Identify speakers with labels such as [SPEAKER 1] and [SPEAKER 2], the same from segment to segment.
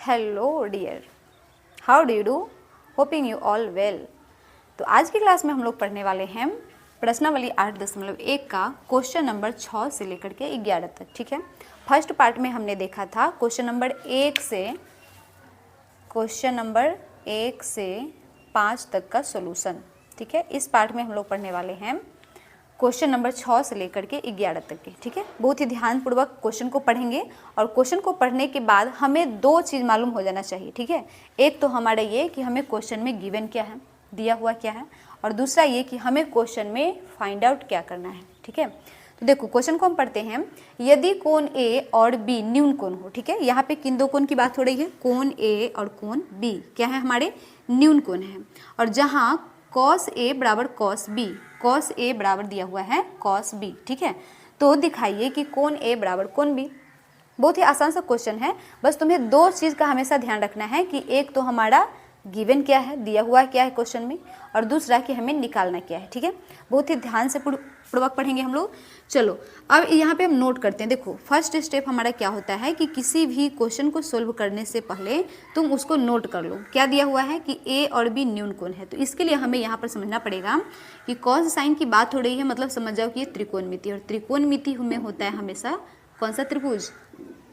[SPEAKER 1] Hello dear, how do you do, hoping you all well. तो आज की class में हम लोग पढ़ने वाले हैं प्रश्नावली 8.1 का क्वेश्चन नंबर 6 से लेकर के 11 तक। ठीक है, फर्स्ट पार्ट में हमने देखा था क्वेश्चन नंबर 1 से 5 तक का सॉल्यूशन। ठीक है, इस पार्ट में हम लोग पढ़ने वाले हैं क्वेश्चन नंबर 6 से लेकर के 11 तक के। ठीक है, बहुत ही ध्यानपूर्वक क्वेश्चन को पढ़ेंगे और क्वेश्चन को पढ़ने के बाद हमें दो चीज़ मालूम हो जाना चाहिए। ठीक है, एक तो हमारा ये कि हमें क्वेश्चन में गिवन क्या है, दिया हुआ क्या है, और दूसरा ये कि हमें क्वेश्चन में फाइंड आउट क्या करना है। ठीक है, तो देखो क्वेश्चन को हम पढ़ते हैं। यदि कोण ए और बी न्यून कोण हो, ठीक है, यहाँ पे किन दो कोण की बात हो रही है, कोण ए और कोण बी क्या है, हमारे न्यून कोण है। और जहाँ कॉस ए बराबर कॉस बी, कॉस ए बराबर दिया हुआ है कॉस बी। ठीक है, तो दिखाइए कि कोण ए बराबर कोण बी। बहुत ही आसान सा क्वेश्चन है, बस तुम्हें दो चीज़ का हमेशा ध्यान रखना है कि एक तो हमारा गिवन क्या है, दिया हुआ क्या है क्वेश्चन में, और दूसरा कि हमें निकालना क्या है। ठीक है, बहुत ही ध्यान से पूर्वक पढ़ेंगे हम लोग। चलो अब यहाँ पे हम नोट करते हैं। देखो फर्स्ट स्टेप हमारा क्या होता है कि किसी भी क्वेश्चन को सोल्व करने से पहले तुम उसको नोट कर लो। क्या दिया हुआ है कि ए और बी न्यून कोण है, तो इसके लिए हमें यहाँ पर समझना पड़ेगा कि कॉस साइन की बात हो रही है, मतलब समझ जाओ कि ये त्रिकोणमिति, और त्रिकोणमिति में होता है हमेशा कौन सा त्रिभुज,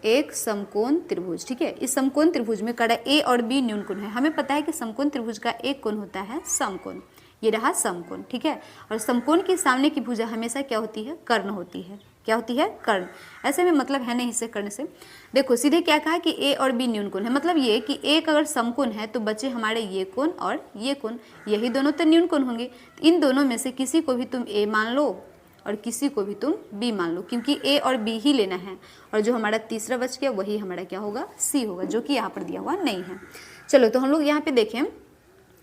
[SPEAKER 1] एक समकोण त्रिभुज। ठीक है, इस समकोण त्रिभुज में कड़ा ए और बी न्यून कोण है। हमें पता है कि समकोण त्रिभुज का एक कोण होता है समकोण, ये रहा समकोण। ठीक है, और समकोण के सामने की भुजा हमेशा क्या होती है, कर्ण होती है। क्या होती है, कर्ण। ऐसे में मतलब है नहीं इससे कर्ण से। देखो सीधे क्या कहा कि ए और बी न्यून कोण है, मतलब ये कि एक अगर समकोण है तो बचे हमारे ये कोण और ये कोण, यही दोनों तो न्यून कोण होंगे। इन दोनों में से किसी को भी तुम ए मान लो और किसी को भी तुम बी मान लो, क्योंकि ए और बी ही लेना है। और जो हमारा तीसरा बच गया वही हमारा क्या होगा, सी होगा, जो कि यहाँ पर दिया हुआ नहीं है। चलो तो हम लोग यहाँ पे देखें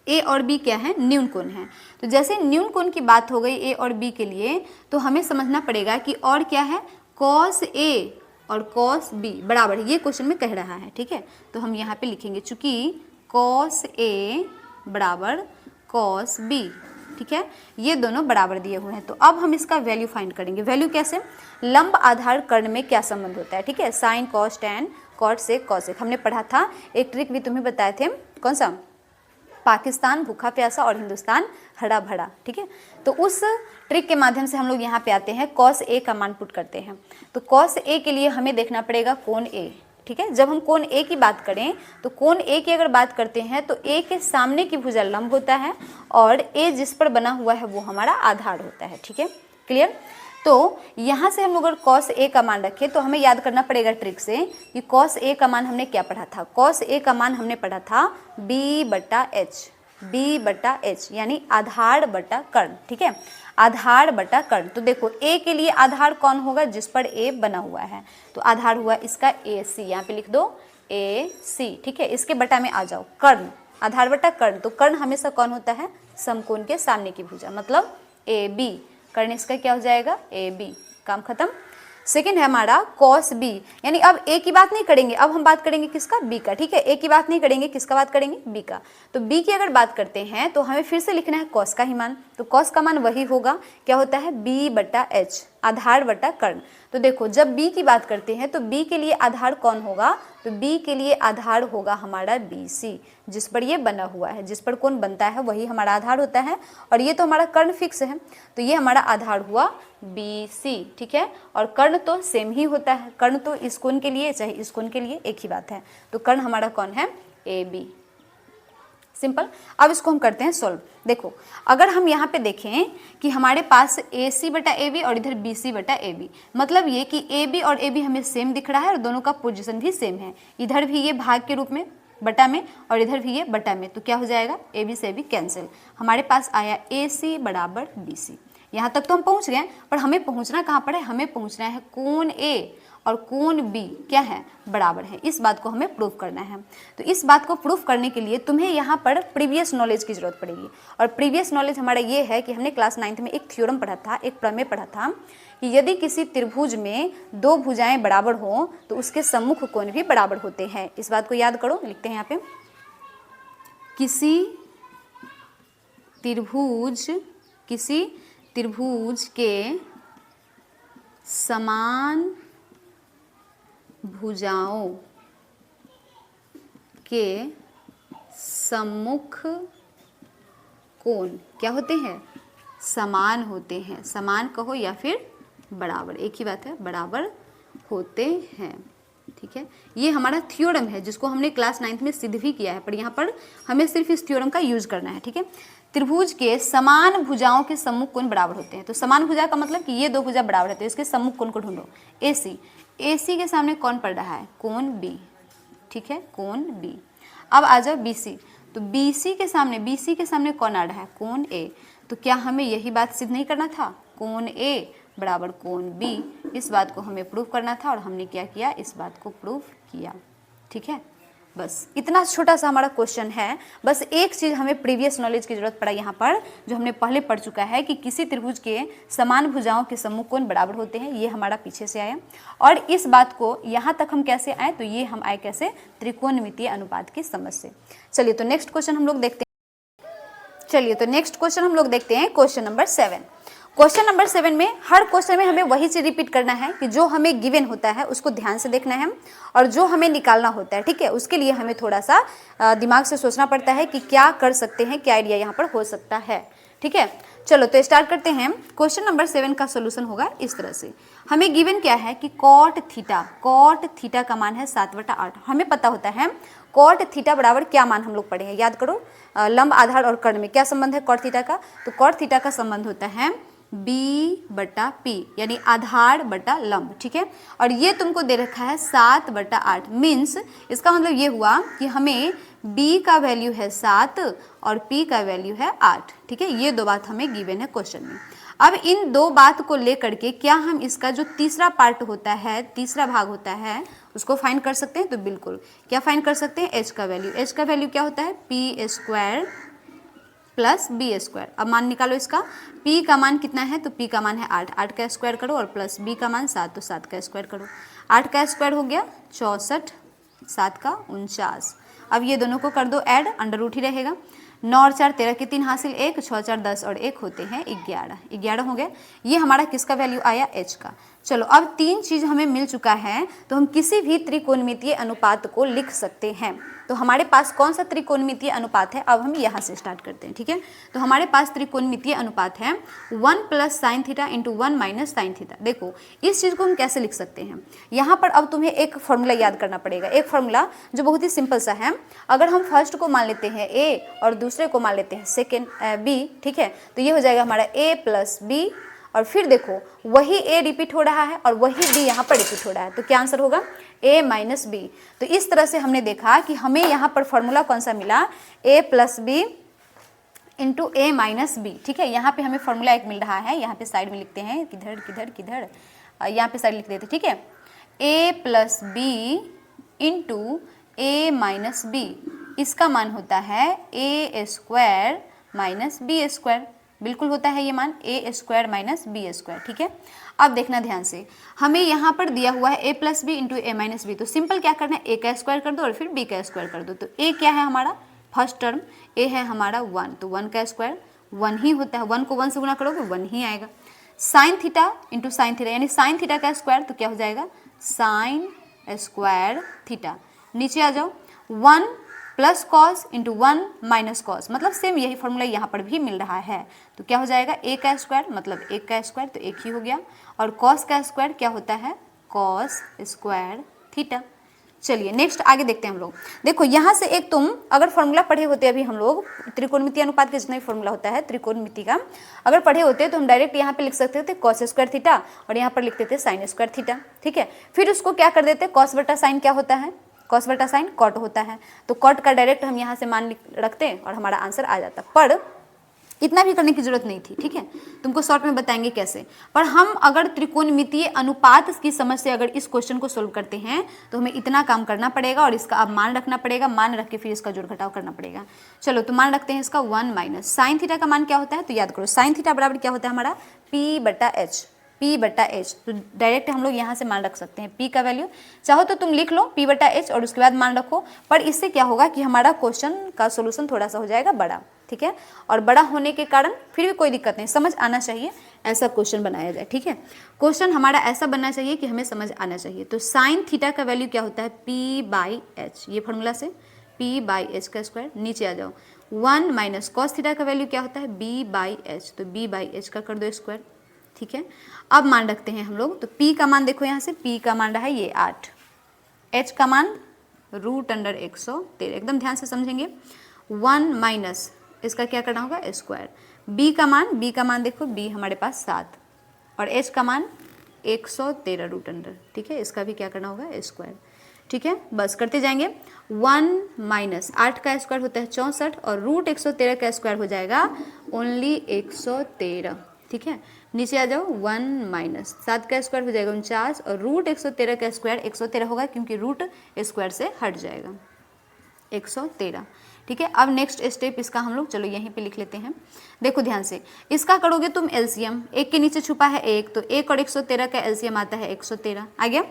[SPEAKER 1] ए और बी क्या है, न्यून कोण है। तो जैसे न्यून कोण की बात हो गई ए और बी के लिए, तो हमें समझना पड़ेगा कि और क्या है, कॉस ए और कॉस बी बराबर, ये क्वेश्चन में कह रहा है। ठीक है, तो हम यहाँ पे लिखेंगे चूंकि कॉस ए बराबर कॉस बी, ठीक है, ये दोनों बराबर दिए हुए हैं। तो अब हम इसका वैल्यू फाइंड करेंगे। वैल्यू कैसे, लंब आधार कर्ण में क्या संबंध होता है। ठीक है, sine cos tan cot sec cosec हमने पढ़ा था। एक ट्रिक भी तुम्हें बताए थे, कौन सा, पाकिस्तान भूखा प्यासा और हिंदुस्तान हरा भरा। ठीक है, तो उस ट्रिक के माध्यम से हम लोग यहाँ पे आते हैं, कॉस ए का मान पुट करते हैं। तो कॉस ए के लिए हमें देखना पड़ेगा कोण ए। ठीक है, जब हम कोण ए की बात करें तो कोण ए की अगर बात करते हैं तो ए के सामने की भुजा लंब होता है और ए जिस पर बना हुआ है वो हमारा आधार होता है। ठीक है, क्लियर। तो यहाँ से हम लोग अगर कॉस ए का मान रखें तो हमें याद करना पड़ेगा ट्रिक से कि कॉस ए का मान हमने क्या पढ़ा था, कॉस ए का मान हमने पढ़ा था बी बटा एच, यानी आधार बटा कर्ण। ठीक है, आधार बटा कर्ण। तो देखो ए के लिए आधार कौन होगा, जिस पर ए बना हुआ है, तो आधार हुआ इसका ए सी, यहाँ पे लिख दो ए सी। ठीक है, इसके बटा में आ जाओ कर्ण, आधार बटा कर्ण। तो कर्ण हमेशा कौन होता है, समकोण के सामने की भुजा, मतलब ए बी, कर्ण इसका क्या हो जाएगा, ए बी, काम खत्म। सेकेंड है हमारा कॉस बी, यानी अब ए की बात नहीं करेंगे, अब हम बात करेंगे किसका, बी का। ठीक है, ए की बात नहीं करेंगे, किसका बात करेंगे, बी का। तो बी की अगर बात करते हैं तो हमें फिर से लिखना है कॉस का ही मान। तो कॉस का मान वही होगा, क्या होता है, बी बटा एच, आधार बटा कर्ण। तो देखो जब बी की बात करते हैं तो बी के लिए आधार कौन होगा, तो बी के लिए आधार होगा हमारा बी सी, जिस पर ये बना हुआ है, जिस पर कोण बनता है वही हमारा आधार होता है। और ये तो हमारा कर्ण फिक्स है, तो ये हमारा आधार हुआ बी सी। ठीक है, और कर्ण तो सेम ही होता है, कर्ण तो इस कोण के लिए चाहे इस कोण के लिए एक ही बात है। तो कर्ण हमारा कौन है, ए बी, सिंपल। अब इसको हम करते हैं सॉल्व। देखो अगर हम यहाँ पे देखें कि हमारे पास ए सी बटा ए बी और इधर बी सी बटा ए बी, मतलब ये कि ए बी और ए बी हमें सेम दिख रहा है और दोनों का पोजीशन भी सेम है। इधर भी ये भाग के रूप में बटा में और इधर भी ये बटा में, तो क्या हो जाएगा, ए बी से भी कैंसिल। हमारे पास आया ए सी बराबर बी सी। यहाँ तक तो हम पहुँच गए, पर हमें पहुँचना कहाँ पर है, हमें पहुँचना है कोण ए और कोण बी क्या है, बराबर है। इस बात को हमें प्रूफ करना है। तो इस बात को प्रूफ करने के लिए तुम्हें यहाँ पर प्रीवियस नॉलेज की जरूरत पड़ेगी। और प्रीवियस नॉलेज हमारा ये है कि हमने क्लास 9th में एक थ्योरम पढ़ा था, एक प्रमेय पढ़ा था कि यदि किसी त्रिभुज में दो भुजाएं बराबर हों तो उसके सम्मुख कोण भी बराबर होते हैं। इस बात को याद करो, लिखते हैं यहाँ पे, किसी त्रिभुज के समान भुजाओं के सम्मुख कोण क्या होते हैं? समान होते हैं। समान कहो या फिर बराबर, एक ही बात है, बराबर होते हैं। ठीक है, ये हमारा थ्योरम है जिसको हमने क्लास 9th में सिद्ध भी किया है, पर यहाँ पर हमें सिर्फ इस थ्योरम का यूज करना है। ठीक है, त्रिभुज के समान भुजाओं के सम्मुख कोण बराबर होते हैं। तो समान भुजा का मतलब कि ये दो भुजा बराबर होते हैं, इसके सम्मुख कोण को ढूंढो। AC, AC के सामने कौन पड़ रहा है? कोण B। ठीक है, कोण B। अब आ जाओ BC, तो BC के सामने कौन आ रहा है? कोण A। तो क्या हमें यही बात सिद्ध नहीं करना था? कोण A बराबर कोण B, इस बात को हमें प्रूव करना था और हमने क्या किया? इस बात को प्रूव किया। ठीक है, बस इतना छोटा सा हमारा क्वेश्चन है। बस एक चीज़ हमें प्रीवियस नॉलेज की जरूरत पड़ा यहाँ पर, जो हमने पहले पढ़ चुका है कि किसी त्रिभुज के समान भुजाओं के सम्मुख कोण बराबर होते हैं, ये हमारा पीछे से आया। और इस बात को यहाँ तक हम कैसे आए? तो ये हम आए कैसे? त्रिकोणमितीय अनुपात की समझ से। चलिए तो नेक्स्ट क्वेश्चन हम लोग देखते हैं। Question number 7। क्वेश्चन नंबर 7 में हर क्वेश्चन में हमें वही चीज रिपीट करना है कि जो हमें गिवन होता है उसको ध्यान से देखना है, और जो हमें निकालना होता है, ठीक है, उसके लिए हमें थोड़ा सा दिमाग से सोचना पड़ता है कि क्या कर सकते हैं, क्या आइडिया यहाँ पर हो सकता है। ठीक है, चलो तो स्टार्ट करते हैं। क्वेश्चन नंबर 7 का सोल्यूशन होगा इस तरह से। हमें गिवन क्या है कि कॉट थीटा का मान है 7/8। हमें पता होता है कॉट थीटा बराबर क्या मान हम लोग पढ़े हैं, याद करो, लंब, आधार और कर्ण में क्या संबंध है कॉट थीटा का? तो कॉट थीटा का संबंध होता है B/P, यानी आधार बटा लंब। ठीक है, और ये तुमको दे रखा है 7/8, मीन्स इसका मतलब ये हुआ कि हमें B का वैल्यू है 7 और P का वैल्यू है 8। ठीक है, ये दो बात हमें गिवन है क्वेश्चन में। अब इन दो बात को लेकर के क्या हम इसका जो तीसरा पार्ट होता है, तीसरा भाग होता है, उसको फाइंड कर सकते हैं? तो बिल्कुल, क्या फाइंड कर सकते हैं? H का वैल्यू। H का वैल्यू क्या होता है? P² plus B²। अब मान निकालो इसका। P का मान कितना है? तो P का मान है 8, 8 का स्क्वायर करो, और प्लस B का मान 7, तो 7 का स्क्वायर करो। 8 का स्क्वायर हो गया 64, 7 का 49। अब ये दोनों को कर दो ऐड, अंडर रूट ही रहेगा। 9 और 4 13 के 3 हासिल 1, 6 4 10 और 1 होते हैं 11, 11 हो गया। ये हमारा किसका वैल्यू आया? H का। चलो अब तीन चीज हमें मिल चुका है, तो हम किसी भी त्रिकोणमितीय अनुपात को लिख सकते हैं। तो हमारे पास कौन सा त्रिकोणमितीय अनुपात है? अब हम यहाँ से स्टार्ट करते हैं। ठीक है, तो हमारे पास त्रिकोणमितीय अनुपात है 1 + sin थीटा × 1 - sin थीटा। देखो इस चीज़ को हम कैसे लिख सकते हैं, यहाँ पर अब तुम्हें एक फॉर्मूला याद करना पड़ेगा, एक फॉर्मूला जो बहुत ही सिंपल सा है। अगर हम फर्स्ट को मान लेते हैं A और दूसरे को मान लेते हैं सेकेंड B, ठीक है, तो ये हो जाएगा हमारा A + B, और फिर देखो वही A रिपीट हो रहा है और वही B यहाँ पर रिपीट हो रहा है, तो क्या आंसर होगा? A - B। तो इस तरह से हमने देखा कि हमें यहाँ पर फॉर्मूला कौन सा मिला? A + B × A - B। ठीक है, यहाँ पे हमें फॉर्मूला एक मिल रहा है, यहाँ पे साइड में लिखते हैं, किधर यहाँ पे साइड लिख देते। ठीक है, A + B × A - B, इसका मान होता है A² - B²। बिल्कुल होता है ये मान A² - B²। ठीक है, अब देखना ध्यान से, हमें यहाँ पर दिया हुआ है A + B × A - B, तो सिंपल क्या करना है? A का स्क्वायर कर दो और फिर B का स्क्वायर कर दो। तो A क्या है हमारा? फर्स्ट टर्म A है हमारा 1, तो 1 का स्क्वायर 1 ही होता है, 1 को 1 से गुना करोगे 1 ही आएगा। sin थीटा × sin थीटा, यानी sin थीटा का स्क्वायर, तो क्या हो जाएगा? sin² theta. नीचे आ जाओ, 1 + cos × 1 - cos, मतलब सेम यही फॉर्मूला यहाँ पर भी मिल रहा है। तो क्या हो जाएगा? A का स्क्वायर मतलब 1 का स्क्वायर, तो 1 ही हो गया, और cos का स्क्वायर क्या होता है? cos² theta. चलिए नेक्स्ट आगे देखते हैं हम लोग। देखो यहाँ से एक तुम अगर फॉर्मूला पढ़े होते, अभी हम लोग त्रिकोणमितीय अनुपात का जितना भी फॉर्मूला होता है त्रिकोणमिति का, अगर पढ़े होते तो हम डायरेक्ट यहाँ पे लिख सकते थे cos² थीटा, और यहाँ पर लिखते थे sin² थीटा। ठीक है, फिर उसको क्या कर देते? cos बटा sin क्या होता है? cos बटा sin cot होता है, तो cot का डायरेक्ट हम यहाँ से मान रखते और हमारा आंसर आ जाता। पर इतना भी करने की जरूरत नहीं थी। ठीक है, तुमको शॉर्ट में बताएंगे कैसे। पर हम अगर त्रिकोणमितीय अनुपात की समझ से अगर इस क्वेश्चन को सोल्व करते हैं तो हमें इतना काम करना पड़ेगा, और इसका अब मान रखना पड़ेगा, मान रख के फिर इसका जोड़ घटाव करना पड़ेगा। चलो तो मान रखते हैं इसका 1 - sin थीटा का मान क्या होता है? तो याद करो sin थीटा बराबर क्या होता है हमारा? P/H। P/H, तो डायरेक्ट हम लोग यहाँ से मान रख सकते हैं P का वैल्यू। चाहो तो तुम लिख लो P/H और उसके बाद मान रखो, पर इससे क्या होगा कि हमारा क्वेश्चन का सोल्यूशन थोड़ा सा हो जाएगा बड़ा। ठीक है, और बड़ा होने के कारण फिर भी कोई दिक्कत नहीं, समझ आना चाहिए, ऐसा क्वेश्चन बनाया जाए। ठीक है, क्वेश्चन हमारा ऐसा बनना चाहिए कि हमें समझ आना चाहिए। तो sin थीटा का वैल्यू क्या होता है? P/H, ये फॉर्मूला से p/h का स्क्वायर, नीचे आ जाओ 1 माइनस कॉस थीटा का वैल्यू क्या होता है b/h, तो b/h का कर दो स्क्वायर, ठीक है। अब मान रखते हैं हम लोग, तो p का मान देखो यहाँ से, p का मान रहा है ये 8, h का मान √113, एकदम ध्यान से समझेंगे। 1 माइनस इसका क्या करना होगा स्क्वायर, b का मान देखो, b हमारे पास 7 और h का मान 113 ठीक है, इसका भी क्या करना होगा स्क्वायर, ठीक है। बस करते जाएंगे। 1 माइनस 8 का स्क्वायर होता है 64 और √113 का स्क्वायर हो जाएगा ओनली 113, ठीक है। नीचे आ जाओ 1 माइनस 7 का स्क्वायर हो जाएगा 49 और √113 का स्क्वायर 113 होगा क्योंकि रूट स्क्वायर से हट जाएगा 113, ठीक है। अब नेक्स्ट स्टेप इसका हम लोग चलो यहीं पे लिख लेते हैं। देखो ध्यान से, इसका करोगे तुम एलसीएम, एक के नीचे छुपा है एक, तो 1 और 113 का एलसीएम आता है 113, आ गया।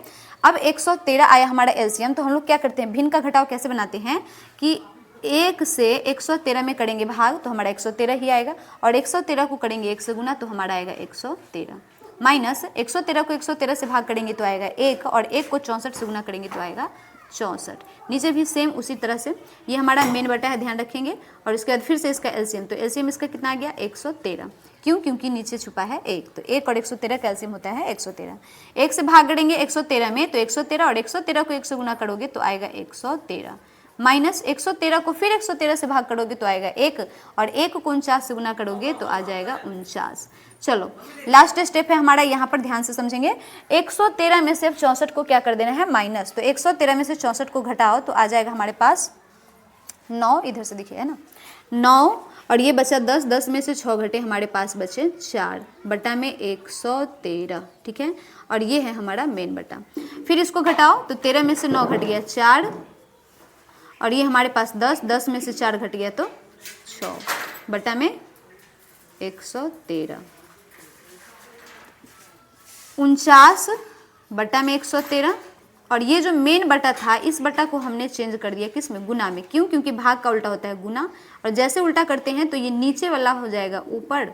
[SPEAKER 1] अब 113 आया हमारा एलसीएम, तो हम लोग क्या करते हैं, भिन्न का घटाव कैसे बनाते हैं कि 1 से 113 में करेंगे भाग तो हमारा 113 ही आएगा, और 113 को करेंगे 1 से गुना तो हमारा आएगा 113, माइनस 113 को 113 से भाग करेंगे तो आएगा 1, और 1 को 64 से गुना करेंगे तो आएगा 64। नीचे भी सेम उसी तरह से, ये हमारा मेन बटा है, ध्यान रखेंगे। और इसके बाद फिर से इसका एलसीएम, तो एलसीएम इसका कितना आ गया 113, क्यों, क्योंकि नीचे छुपा है 1, तो 1 और 113 का एलसीएम होता है 113। 1 से भाग करेंगे 113 में तो 113, और 113 को 1 से गुना करोगे तो आएगा 113, माइनस 113 को फिर 113 से भाग करोगे तो आएगा 1, और 1 को 49 से गुना करोगे तो आ जाएगा 49। चलो लास्ट स्टेप है हमारा, यहाँ पर ध्यान से समझेंगे। 113 में से 64 को क्या कर देना है माइनस, तो 113 में से 64 को घटाओ तो आ जाएगा हमारे पास 9, इधर से दिखे है ना 9, और ये बचा 10, 10 में से 6 घटे हमारे पास बचे 4 बटा में 113, ठीक है। और ये है हमारा मेन बटा, फिर इसको घटाओ तो 13 में से 9 घट गया 4, और ये हमारे पास 10, 10 में से 4 घट गया तो 6 बटा में 113, 49 बटा में 113, और ये जो मेन बटा था इस बटा को हमने चेंज कर दिया किस में, गुना में, क्यों, क्योंकि भाग का उल्टा होता है गुना, और जैसे उल्टा करते हैं तो ये नीचे वाला हो जाएगा ऊपर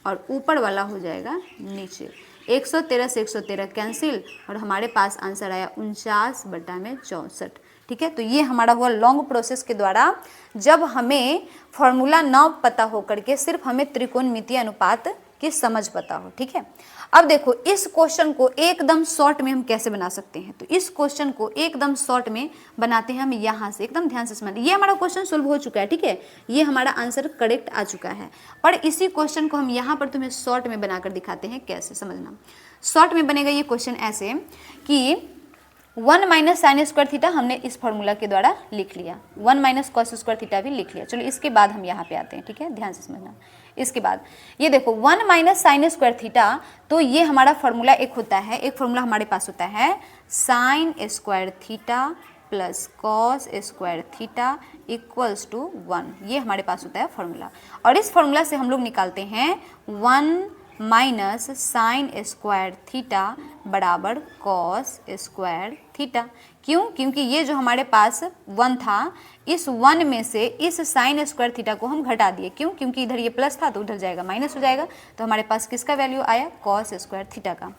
[SPEAKER 1] और ऊपर वाला हो जाएगा नीचे। 113 से 113 कैंसिल, और हमारे पास आंसर आया 49 बटा में 64, ठीक है। तो ये हमारा हुआ लॉन्ग प्रोसेस के द्वारा, जब हमें फॉर्मूला न पता हो करके सिर्फ हमें त्रिकोणमितीय अनुपात की समझ पता हो, ठीक है। अब देखो इस क्वेश्चन को एकदम शॉर्ट में हम कैसे बना सकते हैं, तो इस क्वेश्चन को एकदम शॉर्ट में बनाते हैं हम यहाँ से, एकदम ध्यान से समझिए। ये हमारा क्वेश्चन सोल्व हो चुका है, ठीक है, ये हमारा आंसर करेक्ट आ चुका है, पर इसी क्वेश्चन को हम यहाँ पर तुम्हें शॉर्ट में बनाकर दिखाते हैं, कैसे समझना। शॉर्ट में बनेगा ये क्वेश्चन ऐसे कि 1 माइनस साइन स्क्वायर थीटा हमने इस फॉर्मूला के द्वारा लिख लिया, 1 माइनस कॉस स्क्वायर थीटा भी लिख लिया। चलो इसके बाद हम यहाँ पे आते हैं, ठीक है, ध्यान से समझना। इसके बाद ये देखो 1 माइनस साइन स्क्वायर थीटा, तो ये हमारा फॉर्मूला एक होता है, एक फॉर्मूला हमारे पास होता है sine square theta plus cos square theta equals to 1, ये हमारे पास होता है फॉर्मूला। और इस फॉर्मूला से हम लोग निकालते हैं 1 माइनस साइन स्क्वायर थीटा बराबर कॉस स्क्वायर थीटा, क्यों, क्योंकि ये जो हमारे पास 1 था, इस 1 में से इस साइन स्क्वायर थीटा को हम घटा दिए, क्यों, क्योंकि इधर ये प्लस था तो उधर जाएगा माइनस हो जाएगा, तो हमारे पास किसका वैल्यू आया कॉस स्क्वायर थीटा का।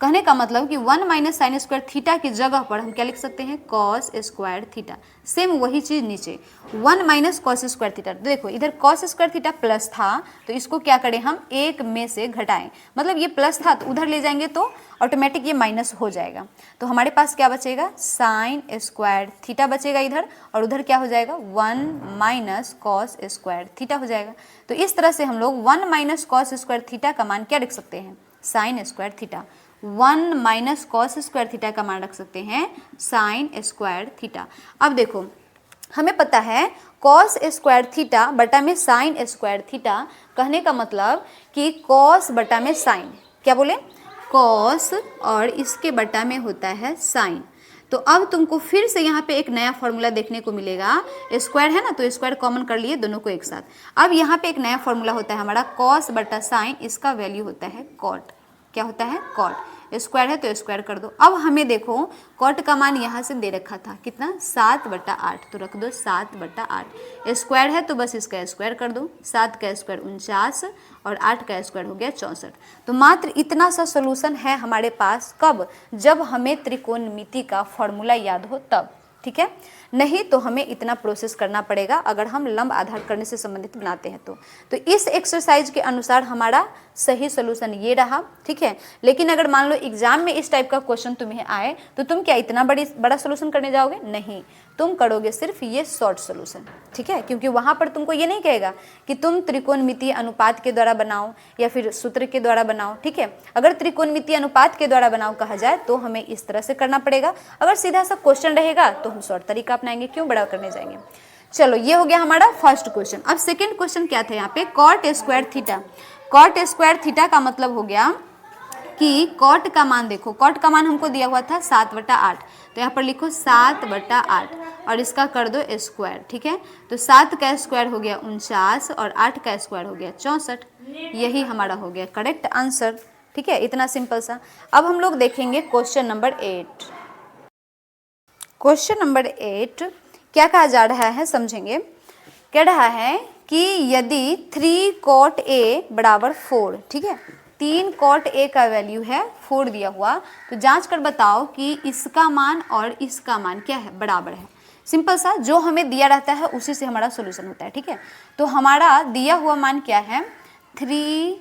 [SPEAKER 1] कहने का मतलब कि 1 माइनस साइन स्क्वायर थीटा की जगह पर हम क्या लिख सकते हैं कॉस स्क्वायर थीटा। सेम वही चीज़ नीचे 1 माइनस कॉस स्क्वायर थीटा, देखो इधर कॉस स्क्वायर थीटा प्लस था तो इसको क्या करें हम 1 में से घटाएं, मतलब ये प्लस था तो उधर ले जाएंगे तो ऑटोमेटिक ये माइनस हो जाएगा, तो हमारे पास क्या बचेगा साइन स्क्वायर थीटा बचेगा इधर, और उधर क्या हो जाएगा 1 माइनस कॉस स्क्वायर थीटा हो जाएगा। तो इस तरह से हम लोग 1 माइनस कॉस स्क्वायर थीटा का मान क्या लिख सकते हैं sign square theta, 1 minus cos square theta का मान रख सकते हैं साइन स्क्वायर थीटा। अब देखो हमें पता है कॉस स्क्वायर थीटा बटा में साइन स्क्वायर थीटा, कहने का मतलब कि कॉस बटा में साइन, क्या बोले कॉस, और इसके बटा में होता है साइन। तो अब तुमको फिर से यहाँ पे एक नया फॉर्मूला देखने को मिलेगा, स्क्वायर है ना तो स्क्वायर कॉमन कर लिए दोनों को एक साथ। अब यहाँ पे एक नया फॉर्मूला होता है हमारा कॉस बटा साइन, इसका वैल्यू होता है कॉट, क्या होता है कॉट, स्क्वायर है तो स्क्वायर कर दो। अब हमें देखो कॉट का मान यहाँ से दे रखा था कितना 7/8, तो रख दो 7/8, स्क्वायर है तो बस इसका स्क्वायर कर दो, 7 का स्क्वायर 49 और 8 का स्क्वायर हो गया 64। तो मात्र इतना सा सोल्यूशन है हमारे पास, कब, जब हमें त्रिकोणमिति का फॉर्मूला याद हो तब। ठीक है, नहीं तो हमें इतना प्रोसेस करना पड़ेगा अगर हम लंब आधार करने से संबंधित बनाते हैं तो इस एक्सरसाइज के अनुसार हमारा सही सोल्यूशन ये रहा, ठीक है। लेकिन अगर मान लो एग्जाम में इस टाइप का क्वेश्चन तुम्हें आए तो तुम क्या इतना बड़ा सोल्यूशन करने जाओगे? नहीं, तुम करोगे सिर्फ ये शॉर्ट सोल्यूशन, ठीक है, क्योंकि वहां पर तुमको ये नहीं कहेगा कि तुम त्रिकोणमितीय अनुपात के द्वारा बनाओ या फिर सूत्र के द्वारा बनाओ, ठीक है। अगर त्रिकोणमितीय अनुपात के द्वारा बनाओ कहा जाए तो हमें इस तरह से करना पड़ेगा। अगर सीधा सा क्वेश्चन रहेगा तो हम शॉर्ट तरीका अपनाएंगे, क्यों बड़ा करने जाएंगे। चलो, ये हो गया हमारा फर्स्ट क्वेश्चन। अब सेकेंड क्वेश्चन क्या था यहाँ पे? Cot square theta. Cot square theta का मतलब हो गया कि कॉट का मान देखो, कॉट का मान हमको दिया हुआ था 7/8, तो यहाँ पर लिखो 7/8 और इसका कर दो स्क्वायर, ठीक है। तो 7 का स्क्वायर हो गया 49 और 8 का स्क्वायर हो गया 64। यही हमारा हो गया करेक्ट आंसर, ठीक है, इतना सिंपल सा। अब हम लोग देखेंगे क्वेश्चन नंबर 8। क्वेश्चन नंबर 8 क्या कहा जा रहा है समझेंगे। कह रहा है कि यदि 3 cot A बराबर 4, ठीक है, 3 cot A का वैल्यू है 4 दिया हुआ, तो जांच कर बताओ कि इसका मान और इसका मान क्या है, बराबर है। सिंपल सा, जो हमें दिया रहता है उसी से हमारा सोल्यूशन होता है, ठीक है। तो हमारा दिया हुआ मान क्या है? 3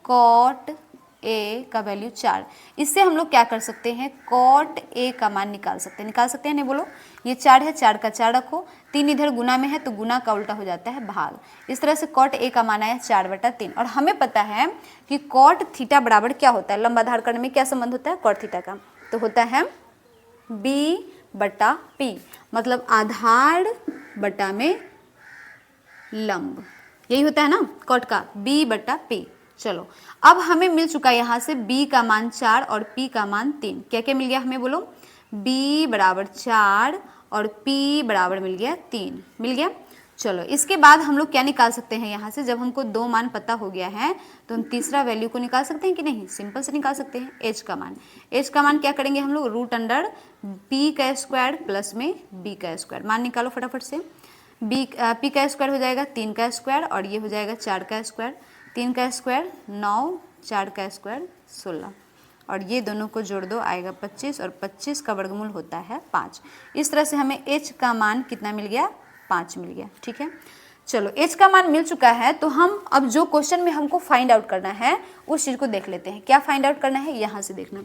[SPEAKER 1] cot A का वैल्यू 4। इससे हम लोग क्या कर सकते हैं? cot A का मान निकाल सकते हैं, नहीं बोलो। ये 4 है, 4 का 4 रखो, 3 इधर गुना में है तो गुना का उल्टा हो जाता है भाग। इस तरह से cot A का मान आया 4/3। और हमें पता है कि cot थीटा बराबर क्या होता है, लंब आधार कर्ण में क्या संबंध होता है cot थीटा का? तो होता है B/P, मतलब आधार बटा में लंब, यही होता है ना cot का, B/P। चलो, अब हमें मिल चुका है यहाँ से B का मान 4 और P का मान 3। क्या क्या मिल गया हमें बोलो? B बराबर 4 और P बराबर मिल गया 3, मिल गया। चलो, इसके बाद हम लोग क्या निकाल सकते हैं यहाँ से? जब हमको 2 मान पता हो गया है तो हम तीसरा वैल्यू को निकाल सकते हैं कि नहीं? सिंपल से निकाल सकते हैं, H का मान। H का मान क्या करेंगे हम लोग? √P का स्क्वायर प्लस में B का स्क्वायर। मान निकालो फटाफट से। P का स्क्वायर हो जाएगा 3 का स्क्वायर और ये हो जाएगा 4 का स्क्वायर। 3 का स्क्वायर 9, 4 का स्क्वायर 16 और ये दोनों को जोड़ दो, आएगा 25 और 25 का वर्गमूल होता है 5। इस तरह से हमें H का मान कितना मिल गया? 5 मिल गया, ठीक है। चलो, H का मान मिल चुका है तो हम अब जो क्वेश्चन में हमको फाइंड आउट करना है उस चीज़ को देख लेते हैं। क्या फाइंड आउट करना है? यहाँ से देखना,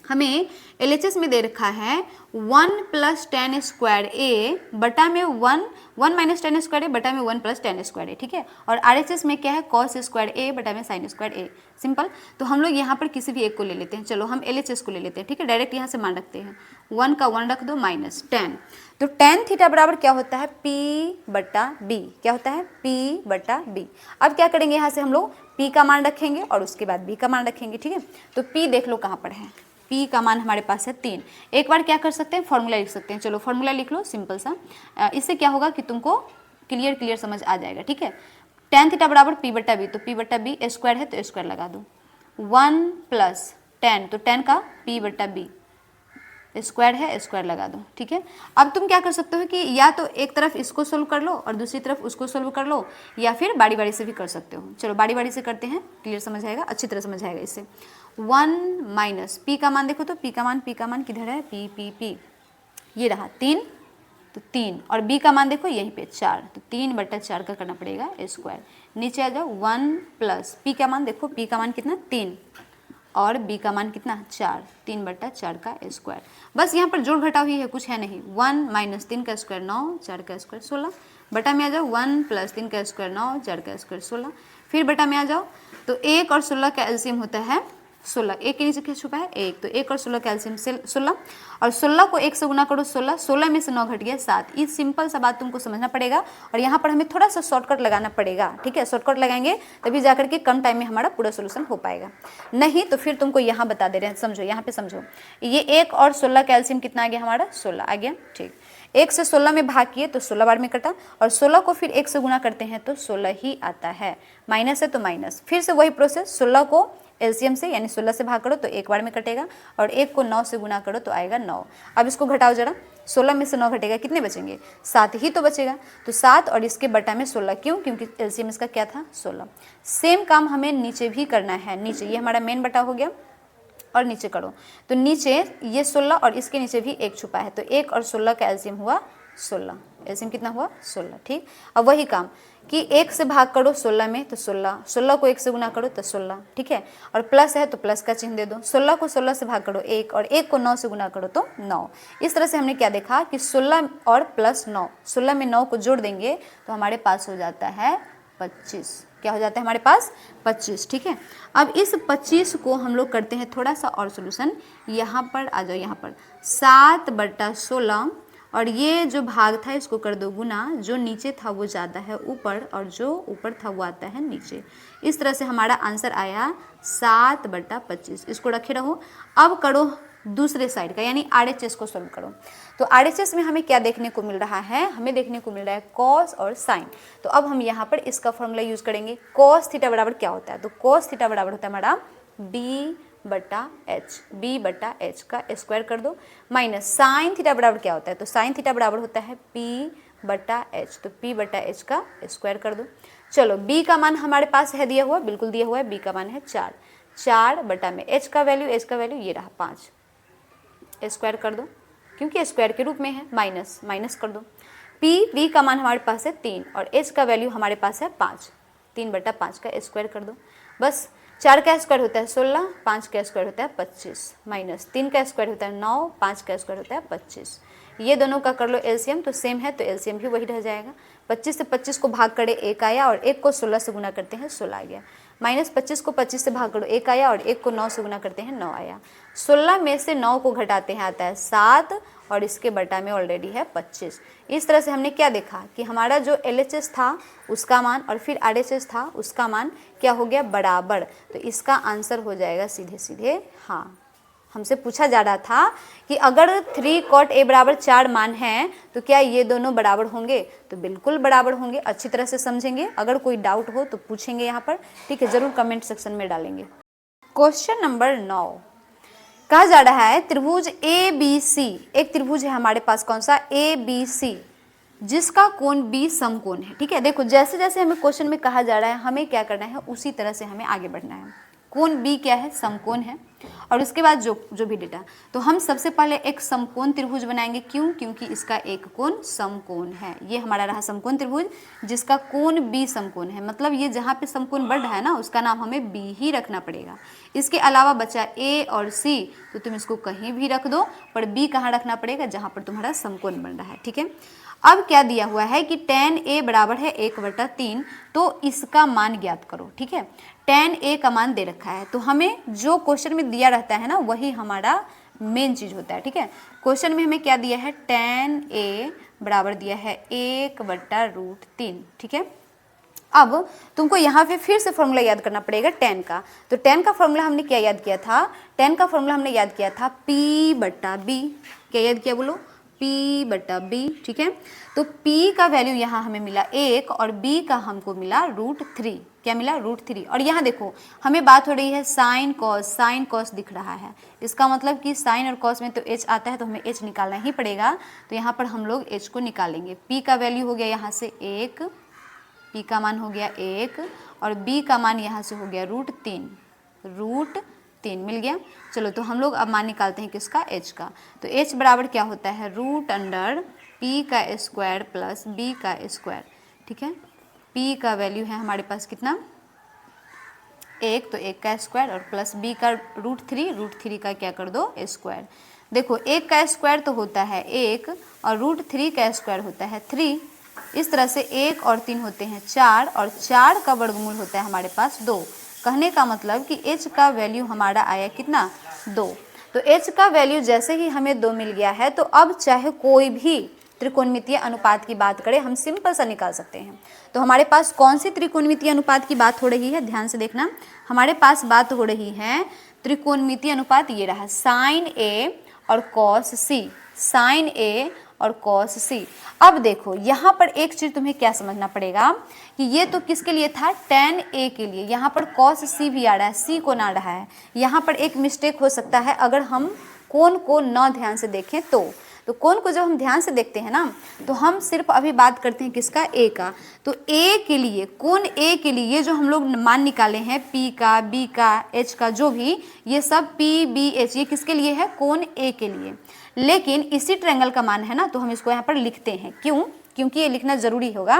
[SPEAKER 1] हमें LHS में दे रखा है 1 + tan स्क्वायर A बटा में 1 - tan स्क्वायर A बटा में 1 + tan स्क्वायर A, ठीक है। और RHS में क्या है? cos स्क्वायर A बटा में sin स्क्वायर A। सिंपल। तो हम लोग यहाँ पर किसी भी एक को ले लेते हैं। चलो, हम LHS को ले लेते हैं, ठीक है। डायरेक्ट यहाँ से मान रखते हैं, 1 का 1 रख दो माइनस tan। तो tan थीटा बराबर क्या होता है? P/B। क्या होता है? P/B। अब क्या करेंगे? यहाँ से हम लोग P का मान रखेंगे और उसके बाद B का मान रखेंगे, ठीक है। तो P देख लो कहाँ पर है। P का मान हमारे पास है 3। एक बार क्या कर सकते हैं? फॉर्मूला लिख सकते हैं। चलो, फॉर्मूला लिख लो सिंपल सा। इससे क्या होगा कि तुमको क्लियर समझ आ जाएगा, ठीक है। tan थीटा बराबर P/B, तो P/B स्क्वायर है तो स्क्वायर लगा दो। 1 + tan, तो tan का P/B स्क्वायर है, स्क्वायर लगा दो, ठीक है। अब तुम क्या कर सकते हो कि या तो एक तरफ इसको सोल्व कर लो और दूसरी तरफ उसको सोल्व कर लो, या फिर बारी बारी से भी कर सकते हो। चलो, बारी बारी से करते हैं, क्लियर समझ आएगा, अच्छी तरह समझ आएगा इससे। 1 - P का मान देखो तो P का मान किधर है? P, ये रहा 3, तो 3 और B का मान देखो यहीं पे 4, तो 3/4 का करना पड़ेगा स्क्वायर। नीचे आ जाओ, 1 + P का मान देखो, P का मान कितना? 3 और B का मान कितना? 4, 3/4 का स्क्वायर। बस यहाँ पर जोड़ घटाव ही है, कुछ है नहीं। 1 - 3 का स्क्वायर 9, 4 का स्क्वायर 16। बटा में आ जाओ, 1 + 3 का स्क्वायर 9, 4 का स्क्वायर 16। फिर बटा में आ जाओ, तो 1 और 16 का एलसीएम होता है 16। 1 के नीचे क्या छुपा है? 1, तो 1 और 16 का एलसीएम 16 और 16 को 1 से गुना करो 16, 16 में से 9 घट गया 7। इस सिंपल सा बात तुमको समझना पड़ेगा और यहाँ पर हमें थोड़ा सा शॉर्टकट लगाना पड़ेगा, ठीक है। शॉर्टकट लगाएंगे तभी जाकर के कम टाइम में हमारा पूरा सोल्यूशन हो पाएगा, नहीं तो फिर तुमको यहाँ बता दे रहे हैं। समझो, यहाँ पे समझो, ये 1 और 16 का एलसीएम कितना आ गया हमारा? 16 आ गया, ठीक। 1 से 16 में भाग किए तो 16 बार में कटा और 16 को फिर 1 से गुना करते हैं तो 16 ही आता है। माइनस है तो माइनस, फिर से वही प्रोसेस, 16 को एलसीएम से यानी 16 से भाग करो तो 1 बार में कटेगा और 1 को 9 से गुना करो तो आएगा 9। अब इसको घटाओ जरा, 16 में से 9 घटेगा, कितने बचेंगे? 7 ही तो बचेगा। तो 7 और इसके बटा में 16, क्यों? क्योंकि एलसीएम इसका क्या था? 16। सेम काम हमें नीचे भी करना है। नीचे ये हमारा मेन बटा हो गया, और नीचे करो, तो नीचे ये 16 और इसके नीचे भी 1 छुपा है, तो 1 और 16 का एलसीएम हुआ 16। एलसीएम कितना हुआ 16। ठीक, अब वही काम कि 1 से भाग करो 16 में तो 16, 16 को 1 से गुना करो तो 16। ठीक है, और प्लस है तो प्लस का चिन्ह दे दो। 16 को 16 से भाग करो 1 और 1 को 9 से गुना करो तो 9। इस तरह से हमने क्या देखा कि 16 और प्लस 9, 16 में 9 को जोड़ देंगे तो हमारे पास हो जाता है 25। क्या हो जाता है हमारे पास 25। ठीक है, अब इस 25 को हम लोग करते हैं थोड़ा सा और सोल्यूशन। यहाँ पर आ जाओ, यहाँ पर 7/16 और ये जो भाग था इसको कर दो गुना, जो नीचे था वो ज़्यादा है ऊपर और जो ऊपर था वो आता है नीचे। इस तरह से हमारा आंसर आया 7/25। इसको रखे रहो। अब करो दूसरे साइड का, यानी RHS को सॉल्व करो। तो RHS में हमें क्या देखने को मिल रहा है, हमें देखने को मिल रहा है कॉस और साइन। तो अब हम यहाँ पर इसका फॉर्मूला यूज करेंगे। कॉस थीटा बराबर क्या होता है, तो कॉस थीटा बराबर होता है हमारा B/H, B/H का स्क्वायर कर दो, माइनस साइन थीटा बराबर क्या होता है, तो साइन थीटा बराबर होता है P/H, तो P/H का स्क्वायर कर दो। चलो B का मान हमारे पास है दिया हुआ, बिल्कुल दिया हुआ है, B का मान है 4, 4/में H का वैल्यू ये रहा 5, स्क्वायर कर दो क्योंकि स्क्वायर के रूप में है, माइनस माइनस कर दो। B का मान हमारे पास है 3 और H का वैल्यू हमारे पास है 5, 3/5 का स्क्वायर कर दो। बस 4 का स्क्वायर होता है 16, 5 का स्क्वायर होता है 25, माइनस 3 का स्क्वायर होता है 9, 5 का स्क्वायर होता है 25। ये दोनों का कर लो एलसीएम, तो सेम है तो एलसीएम भी वही रह जाएगा। 25 से 25 को भाग करे 1 आया और 1 को 16 से गुना करते हैं 16 आ गया। माइनस 25 को 25 से भाग करो 1 आया और 1 को 9 से गुना करते हैं 9 आया। 16 में से 9 को घटाते हैं आता है 7 और इसके बटा में ऑलरेडी है 25। इस तरह से हमने क्या देखा कि हमारा जो LHS था उसका मान और फिर RHS था उसका मान क्या हो गया बराबर। तो इसका आंसर हो जाएगा सीधे सीधे हाँ। हमसे पूछा जा रहा था कि अगर 3 cot A बराबर 4 मान है तो क्या ये दोनों बराबर होंगे, तो बिल्कुल बराबर होंगे। अच्छी तरह से समझेंगे, अगर कोई डाउट हो तो पूछेंगे यहाँ पर, ठीक है, ज़रूर कमेंट सेक्शन में डालेंगे। क्वेश्चन नंबर 9 कहा जा रहा है त्रिभुज ABC, एक त्रिभुज है हमारे पास, कौन सा ABC, जिसका कोण B समकोण है। ठीक है, देखो जैसे जैसे हमें क्वेश्चन में कहा जा रहा है हमें क्या करना है उसी तरह से हमें आगे बढ़ना है। कोण B क्या है, समकोण है, और उसके बाद जो भी डेटा, तो हम सबसे पहले एक समकोण त्रिभुज बनाएंगे। क्यों, क्योंकि इसका एक कोण समकोण है। ये हमारा रहा समकोण त्रिभुज जिसका कोण B समकोण है, मतलब ये जहाँ पे समकोण बढ़ रहा है ना उसका नाम हमें B ही रखना पड़ेगा। इसके अलावा बचा A और C, तो तुम इसको कहीं भी रख दो, पर B कहाँ रखना पड़ेगा, जहाँ पर तुम्हारा समकोण बन रहा है। ठीक है, अब क्या दिया हुआ है कि tan A बराबर है 1/3, तो इसका मान ज्ञात करो। ठीक है, tan A का मान दे रखा है, तो हमें जो क्वेश्चन में दिया रहता है ना वही हमारा मेन चीज होता है। ठीक है, क्वेश्चन में हमें क्या दिया है, tan A बराबर दिया है 1/√3। ठीक है, अब तुमको यहाँ पे फिर से फॉर्मूला याद करना पड़ेगा tan का। तो tan का फॉर्मूला हमने क्या याद किया था, tan का फॉर्मूला हमने याद किया था P/B। क्या याद किया बोलो, P/B। ठीक है, तो P का वैल्यू यहाँ हमें मिला 1 और B का हमको मिला √3। क्या मिला, √3। और यहाँ देखो हमें बात हो रही है साइन कॉस दिख रहा है, इसका मतलब कि साइन और कॉस में तो H आता है तो हमें H निकालना ही पड़ेगा। तो यहाँ पर हम लोग H को निकालेंगे। P का वैल्यू हो गया यहाँ से 1, P का मान हो गया 1 और B का मान यहाँ से हो गया √3 मिल गया। चलो तो हम लोग अब मान निकालते हैं किसका, H का। तो H बराबर क्या होता है, √P का स्क्वायर प्लस B का स्क्वायर। ठीक है, P का वैल्यू है हमारे पास कितना 1, तो 1 का स्क्वायर और प्लस B का √3 का क्या कर दो स्क्वायर। देखो 1 का स्क्वायर तो होता है 1 और √3 का स्क्वायर होता है 3। इस तरह से 1 और 3 होते हैं 4 और 4 का वर्गमूल होता है हमारे पास 2। कहने का मतलब कि H का वैल्यू हमारा आया कितना 2। तो H का वैल्यू जैसे ही हमें 2 मिल गया है तो अब चाहे कोई भी त्रिकोणमितीय अनुपात की बात करें हम सिंपल सा निकाल सकते हैं। तो हमारे पास कौन सी त्रिकोणमितीय अनुपात की बात हो रही है, ध्यान से देखना, हमारे पास बात हो रही है त्रिकोणमितीय अनुपात। ये रहा साइन A और कॉस C, साइन A और कॉस C। अब देखो यहाँ पर एक चीज तुम्हें क्या समझना पड़ेगा कि ये तो किसके लिए था, tan A के लिए, यहाँ पर cos C भी आ रहा है, C को ना रहा है। यहाँ पर एक मिस्टेक हो सकता है अगर हम कोण को न ध्यान से देखें तो तो कोण को जब हम ध्यान से देखते हैं ना, तो हम सिर्फ अभी बात करते हैं किसका, ए का। तो ए के लिए, कोण ए के लिए ये जो हम लोग मान निकाले हैं, पी का, बी का, एच का, जो भी, ये सब पी बी एच, ये किसके लिए है, कोण ए के लिए। लेकिन इसी ट्रायंगल का मान है ना, तो हम इसको यहाँ पर लिखते हैं। क्यों? क्योंकि ये लिखना जरूरी होगा,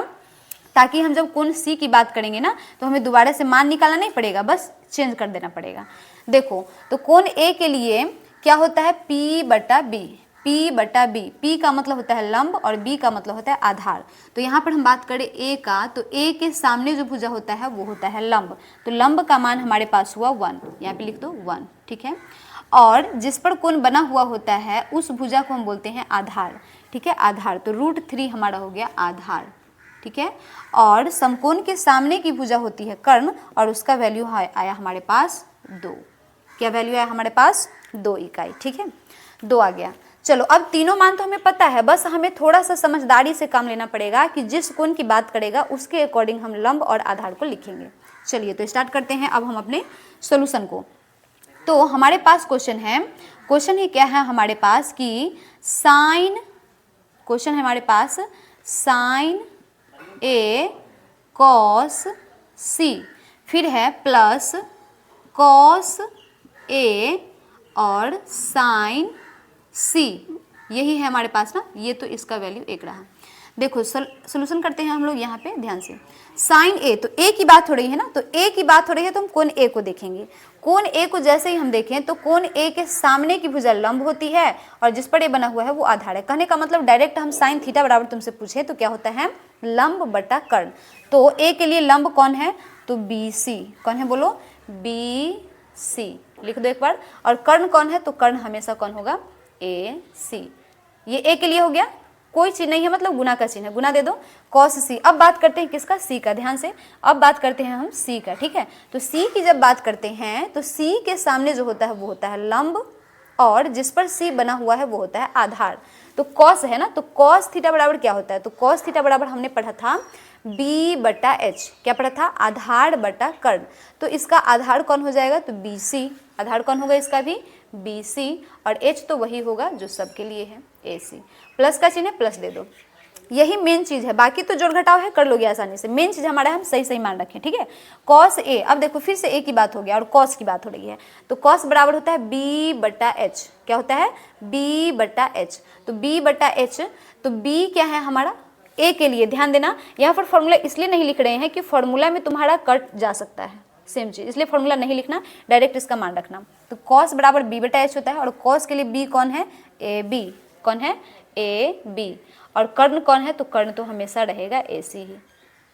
[SPEAKER 1] ताकि हम जब कोण सी की बात करेंगे ना, तो हमें दोबारा से मान निकालना नहीं पड़ेगा, बस चेंज कर देना पड़ेगा। देखो, तो कोण ए के लिए क्या होता है, पी बटा बी। पी बटा बी, पी का मतलब होता है लंब और बी का मतलब होता है आधार। तो यहाँ पर हम बात करें ए का, तो ए के सामने जो भुजा होता है वो होता है लंब। तो लंब का मान हमारे पास हुआ 1, यहाँ पे लिख दो 1, ठीक है। और जिस पर कोण बना हुआ होता है उस भुजा को हम बोलते हैं आधार, ठीक है, आधार। तो √3 हमारा हो गया आधार, ठीक है। और समकोण के सामने की भुजा होती है कर्ण, और उसका वैल्यू आया हमारे पास 2। क्या वैल्यू आया हमारे पास, 2 इकाई, ठीक है, 2 आ गया। चलो, अब तीनों मान तो हमें पता है, बस हमें थोड़ा सा समझदारी से काम लेना पड़ेगा कि जिस कोण की बात करेगा उसके अकॉर्डिंग हम लंब और आधार को लिखेंगे। चलिए, तो स्टार्ट करते हैं अब हम अपने सोल्यूशन को। तो हमारे पास क्वेश्चन है, क्वेश्चन ही क्या है हमारे पास कि साइन, क्वेश्चन है हमारे पास साइन ए कॉस सी, फिर है प्लस कॉस ए और साइन सी, यही है हमारे पास ना, ये तो इसका वैल्यू 1 रहा। देखो, सोल्यूशन करते हैं हम लोग यहाँ पे ध्यान से। साइन ए, तो ए की बात हो रही है ना, तो ए की बात हो रही है तो हम कोण ए को देखेंगे। कोण ए को जैसे ही हम देखें तो कोण ए के सामने की भुजा लंब होती है और जिस पर ए बना हुआ है वो आधार है। कहने का मतलब डायरेक्ट हम साइन थीटा बराबर तुमसे पूछे तो क्या होता है, लंब बटा कर्ण। तो ए के लिए लंब कौन है, तो बी सी, कौन है बोलो, बी सी, लिख दो एक बार। और कर्ण कौन है, तो कर्ण हमेशा कौन होगा, ए सी। ये ए के लिए हो गया, कोई चीज नहीं है, मतलब गुना का चिन्ह है, गुना दे दो, कॉस सी। अब बात करते हैं किसका, सी का, ध्यान से। अब बात करते हैं हम सी का, ठीक है। तो सी की जब बात करते हैं तो सी के सामने जो होता है वो होता है लंब, और जिस पर सी बना हुआ है वो होता है आधार। तो कॉस है ना, तो कॉस थीटा बराबर क्या होता है, तो कॉस थीटा बराबर हमने पढ़ा था बी बटा एच, क्या पढ़ा था, आधार बटा कर्ण। तो इसका आधार कौन हो जाएगा, तो बी सी, आधार कौन होगा इसका भी, बी सी, और एच तो वही होगा जो सबके लिए है, ए सी। प्लस का चिन्ह है, प्लस दे दो, यही मेन चीज है, बाकी तो जोड़ घटाव है, कर लोगे आसानी से। मेन चीज हमारा हम सही सही मान रखें, ठीक है। कॉस ए, अब देखो फिर से ए की बात हो गया और कॉस की बात हो रही है, तो कॉस बराबर होता है बी बटा एच, क्या होता है, बी बटा एच। तो बी बटा एच, तो बी क्या है हमारा, ए के लिए, ध्यान देना यहाँ पर फॉर्मूला इसलिए नहीं लिख रहे हैं कि फॉर्मूला में तुम्हारा कट जा सकता है, सेम चीज, इसलिए फॉर्मूला नहीं लिखना, डायरेक्ट इसका मान रखना। तो कॉस बराबर बी बटा एच होता है, और कॉस के लिए बी कौन है, ए बी, कौन है, ए बी। और कर्ण कौन है, तो कर्ण तो हमेशा रहेगा ए सी ही,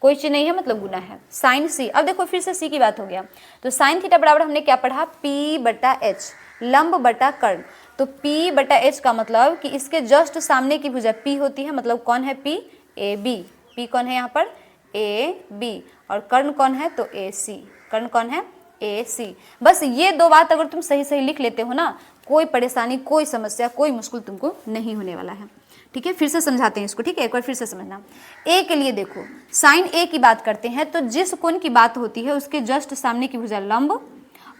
[SPEAKER 1] कोई चीज नहीं है, मतलब गुना है। साइन सी, अब देखो फिर से सी की बात हो गया, तो साइन थीटा बराबर हमने क्या पढ़ा, पी बटा एच, लंब बटा कर्ण। तो पी बटा एच का मतलब कि इसके जस्ट सामने की भुजा पी होती है, मतलब कौन है, पी, ए बी। पी कौन है यहाँ पर, ए बी, और कर्ण कौन है, तो ए सी, कर्ण कौन है, ए सी। बस ये 2 बात अगर तुम सही सही लिख लेते हो ना, कोई परेशानी, कोई समस्या, कोई मुश्किल तुमको नहीं होने वाला है, ठीक है। फिर से समझाते हैं इसको, ठीक है, एक बार फिर से समझना। ए के लिए देखो, साइन ए की बात करते हैं तो जिस कोण की बात होती है उसके जस्ट सामने की भुजा लंब,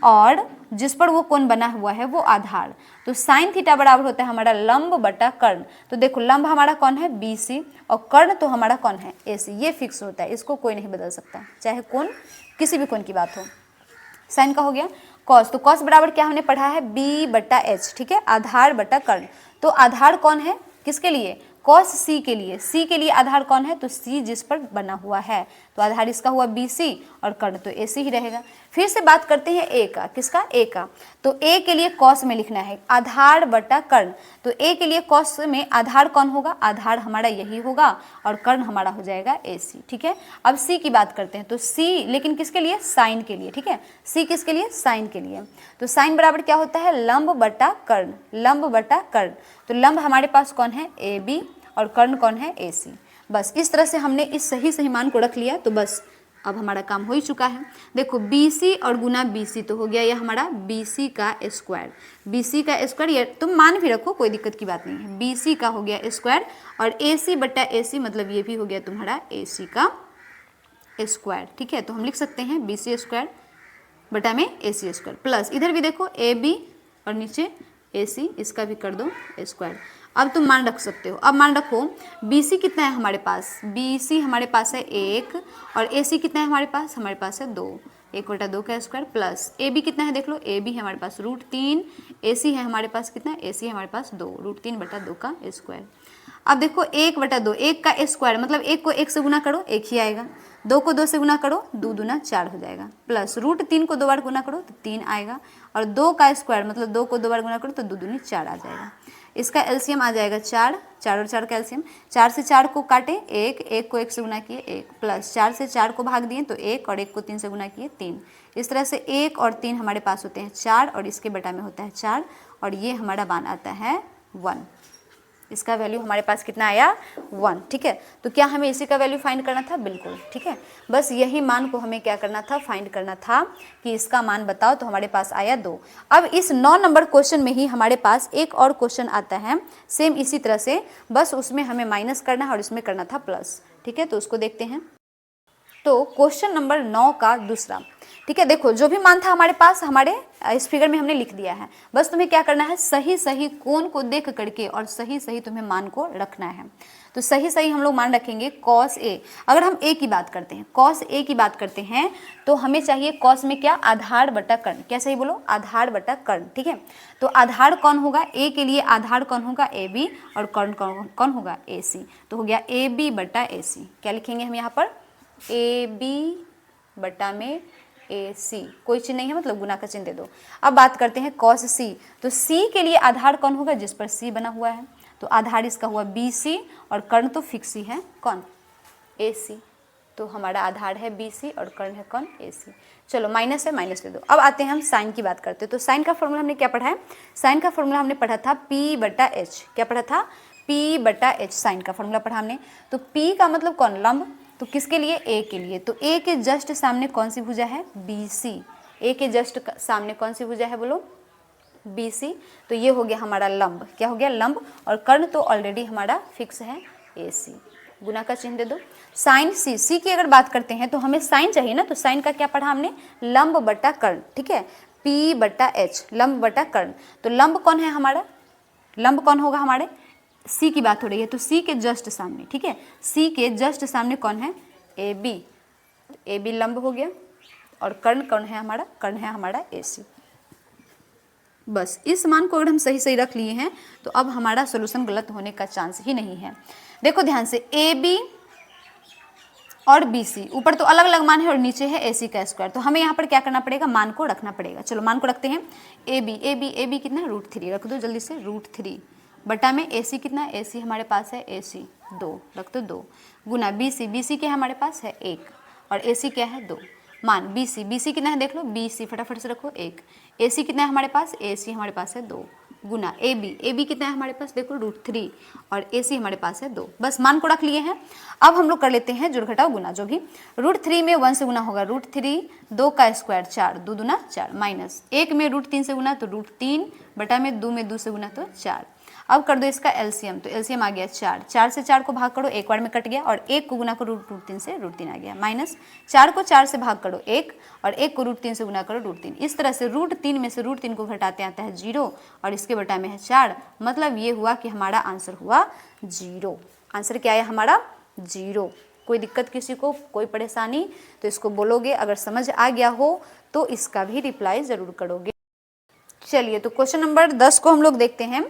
[SPEAKER 1] और जिस पर वो कोण बना हुआ है वो आधार। तो साइन थीटा बराबर होता है हमारा लंब बटा कर्ण। तो देखो लंब हमारा कौन है, बी सी, और कर्ण तो हमारा कौन है, ए सी। ये फिक्स होता है, इसको कोई नहीं बदल सकता, चाहे कोण किसी भी कोण की बात हो। साइन का हो गया। कॉस, तो कॉस बराबर क्या हमने पढ़ा है, बी बटा एच, ठीक है, आधार बटा कर्ण। तो आधार कौन है, किसके लिए, कॉस सी के लिए। सी के लिए आधार कौन है, तो सी जिस पर बना हुआ है, तो आधार इसका हुआ बी सी, और कर्ण तो ए सी ही रहेगा। फिर से बात करते हैं ए का, किसका, ए का। तो ए के लिए कॉस में लिखना है आधार बटा कर्ण। तो ए के लिए कॉस में आधार कौन होगा, आधार हमारा यही होगा, और कर्ण हमारा हो जाएगा ए सी, ठीक है। अब सी की बात करते हैं, तो सी लेकिन किसके लिए, साइन के लिए, ठीक है। सी किसके लिए, साइन के लिए। तो साइन बराबर क्या होता है, लंब बटा कर्ण, लंब बटा कर्ण। तो लंब हमारे पास कौन है, ए बी, और कर्ण कौन है, ए सी। बस इस तरह से हमने इस सही सही मान को रख लिया, तो बस अब हमारा काम हो ही चुका है। देखो बी सी और गुना बी सी, तो हो गया ये हमारा बी सी का स्क्वायर, बी सी का स्क्वायर, ये तुम मान भी रखो, कोई दिक्कत की बात नहीं है। बी सी का हो गया स्क्वायर, और ए सी बटा ए सी, मतलब ये भी हो गया तुम्हारा ए सी का स्क्वायर, ठीक है। तो हम लिख सकते हैं बी सी स्क्वायर बटा में ए सी स्क्वायर, प्लस इधर भी देखो ए बी और नीचे AC, इसका भी कर दो स्क्वायर। अब तुम मान रख सकते हो। अब मान रखो BC कितना है हमारे पास, BC हमारे पास है 1 और AC कितना है हमारे पास है 2, 1/2 का स्क्वायर प्लस AB कितना है देख लो, AB है हमारे पास √3, AC है हमारे पास कितना, AC है हमारे पास 2, √3/2 का स्क्वायर। अब देखो 1/2, 1 का स्क्वायर मतलब 1 को 1 से गुना करो 1 ही आएगा, 2 को 2 से गुना करो 2 दूना 4 हो जाएगा, प्लस √3 को 2 बार गुना करो तो 3 आएगा, और 2 का स्क्वायर मतलब 2 को 2 बार गुना करो तो 2 दूनी 4 आ जाएगा। इसका एलसीएम आ जाएगा 4, 4 और 4 का एलसीएम, 4 से 4 को काटे 1, 1 को 1 से गुना किए 1, प्लस 4 से 4 को भाग दिए तो 1 और 1 को 3 से गुना किए 3। इस तरह से 1 और 3 हमारे पास होते हैं 4 और इसके बटा में होता है 4 और ये हमारा मान आता है 1। इसका वैल्यू हमारे पास कितना आया 1। ठीक है, तो क्या हमें इसी का वैल्यू फाइंड करना था, बिल्कुल ठीक है, बस यही मान को हमें क्या करना था, फाइंड करना था कि इसका मान बताओ, तो हमारे पास आया 2। अब इस 9 नंबर क्वेश्चन में ही हमारे पास एक और क्वेश्चन आता है सेम इसी तरह से, बस उसमें हमें माइनस करना है और इसमें करना था प्लस। ठीक है, तो उसको देखते हैं। तो क्वेश्चन नंबर 9 का दूसरा, ठीक है, देखो जो भी मान था हमारे पास हमारे इस फिगर में हमने लिख दिया है, बस तुम्हें क्या करना है, सही सही कोण को देख करके और सही सही तुम्हें मान को रखना है। तो सही सही हम लोग मान रखेंगे cos A। अगर हम A की बात करते हैं, cos A की बात करते हैं तो हमें चाहिए cos में क्या, आधार बटा कर्ण, क्या सही बोलो, आधार बटा कर्ण। ठीक है, तो आधार कौन होगा, A के लिए आधार कौन होगा AB और कर्ण कौन होगा AC, तो हो गया AB बटा AC। क्या लिखेंगे हम यहाँ पर, AB बटा में AC, कोई चीज़ नहीं है मतलब गुना का चिन्ह दे दो। अब बात करते हैं cos C, तो C के लिए आधार कौन होगा, जिस पर C बना हुआ है, तो आधार इसका हुआ BC और कर्ण तो फिक्स ही है कौन, AC, तो हमारा आधार है BC और कर्ण है कौन, AC। चलो माइनस है माइनस ले दो। अब आते हैं हम साइन की बात करते हैं, तो साइन का फॉर्मूला हमने क्या पढ़ा है, साइन का फॉर्मूला हमने पढ़ा था P/H। क्या पढ़ा था, P/H, साइन का फॉर्मूला पढ़ा हमने। तो P का मतलब कौन, लंब, तो किसके लिए, A के लिए, तो A के जस्ट सामने कौन सी भुजा है, BC, A के जस्ट सामने कौन सी भुजा है बोलो, BC, तो ये हो गया हमारा लंब, क्या हो गया लंब, और कर्ण तो ऑलरेडी हमारा फिक्स है AC, गुना का चिन्ह दे दो। साइन C की अगर बात करते हैं तो हमें साइन चाहिए ना, तो साइन का क्या पढ़ा हमने, लंब बटा कर्ण। ठीक है, P/H, लंब बटा कर्ण, तो लंब कौन है हमारा, लंब कौन होगा हमारे, C की बात हो रही है तो C के जस्ट सामने, ठीक है, C के जस्ट सामने कौन है, AB, AB लंब हो गया, और कर्ण कौन है हमारा, कर्ण है हमारा AC। बस इस मान को अगर हम सही सही रख लिए हैं तो अब हमारा सोल्यूशन गलत होने का चांस ही नहीं है। देखो ध्यान से, AB और BC ऊपर तो अलग अलग मान है और नीचे है AC का स्क्वायर, तो हमें यहाँ पर क्या करना पड़ेगा, मान को रखना पड़ेगा। चलो मान को रखते हैं, AB कितना है, √3, रख दो जल्दी से, √3 बटा में AC कितना है, AC हमारे पास है AC 2, रख दो 2, गुना BC क्या हमारे पास है 1 और AC क्या है 2, मान BC कितना है देख लो, BC फटाफट से रखो 1, AC कितना है हमारे पास, AC हमारे पास है 2, गुना AB कितना है हमारे पास देखो √3 और AC हमारे पास है 2। बस मान को रख लिए हैं। अब हम लोग कर लेते हैं जोड़ घटाव गुना, जो भी √3 में 1 से गुना होगा √3, 2 का स्क्वायर 4, 2 दूना 4, माइनस 1 में √3 से गुना तो √3 बटा में 2 में 2 से गुना तो 4। अब कर दो इसका एलसीएम, तो एलसीएम आ गया 4, 4 से 4 को भाग करो, एक बार में कट गया, और 1 को गुना करो √3 से, √3 आ गया, माइनस 4 को 4 से भाग करो 1 और 1 को √3 से गुना करो √3। इस तरह से √3 में से √3 को घटाते आता है 0 और इसके बटा में है 4, मतलब ये हुआ कि हमारा आंसर हुआ 0। आंसर क्या आया हमारा 0। कोई दिक्कत किसी को, कोई परेशानी तो इसको बोलोगे, अगर समझ आ गया हो तो इसका भी रिप्लाई ज़रूर करोगे। चलिए तो क्वेश्चन नंबर 10 को हम लोग देखते हैं।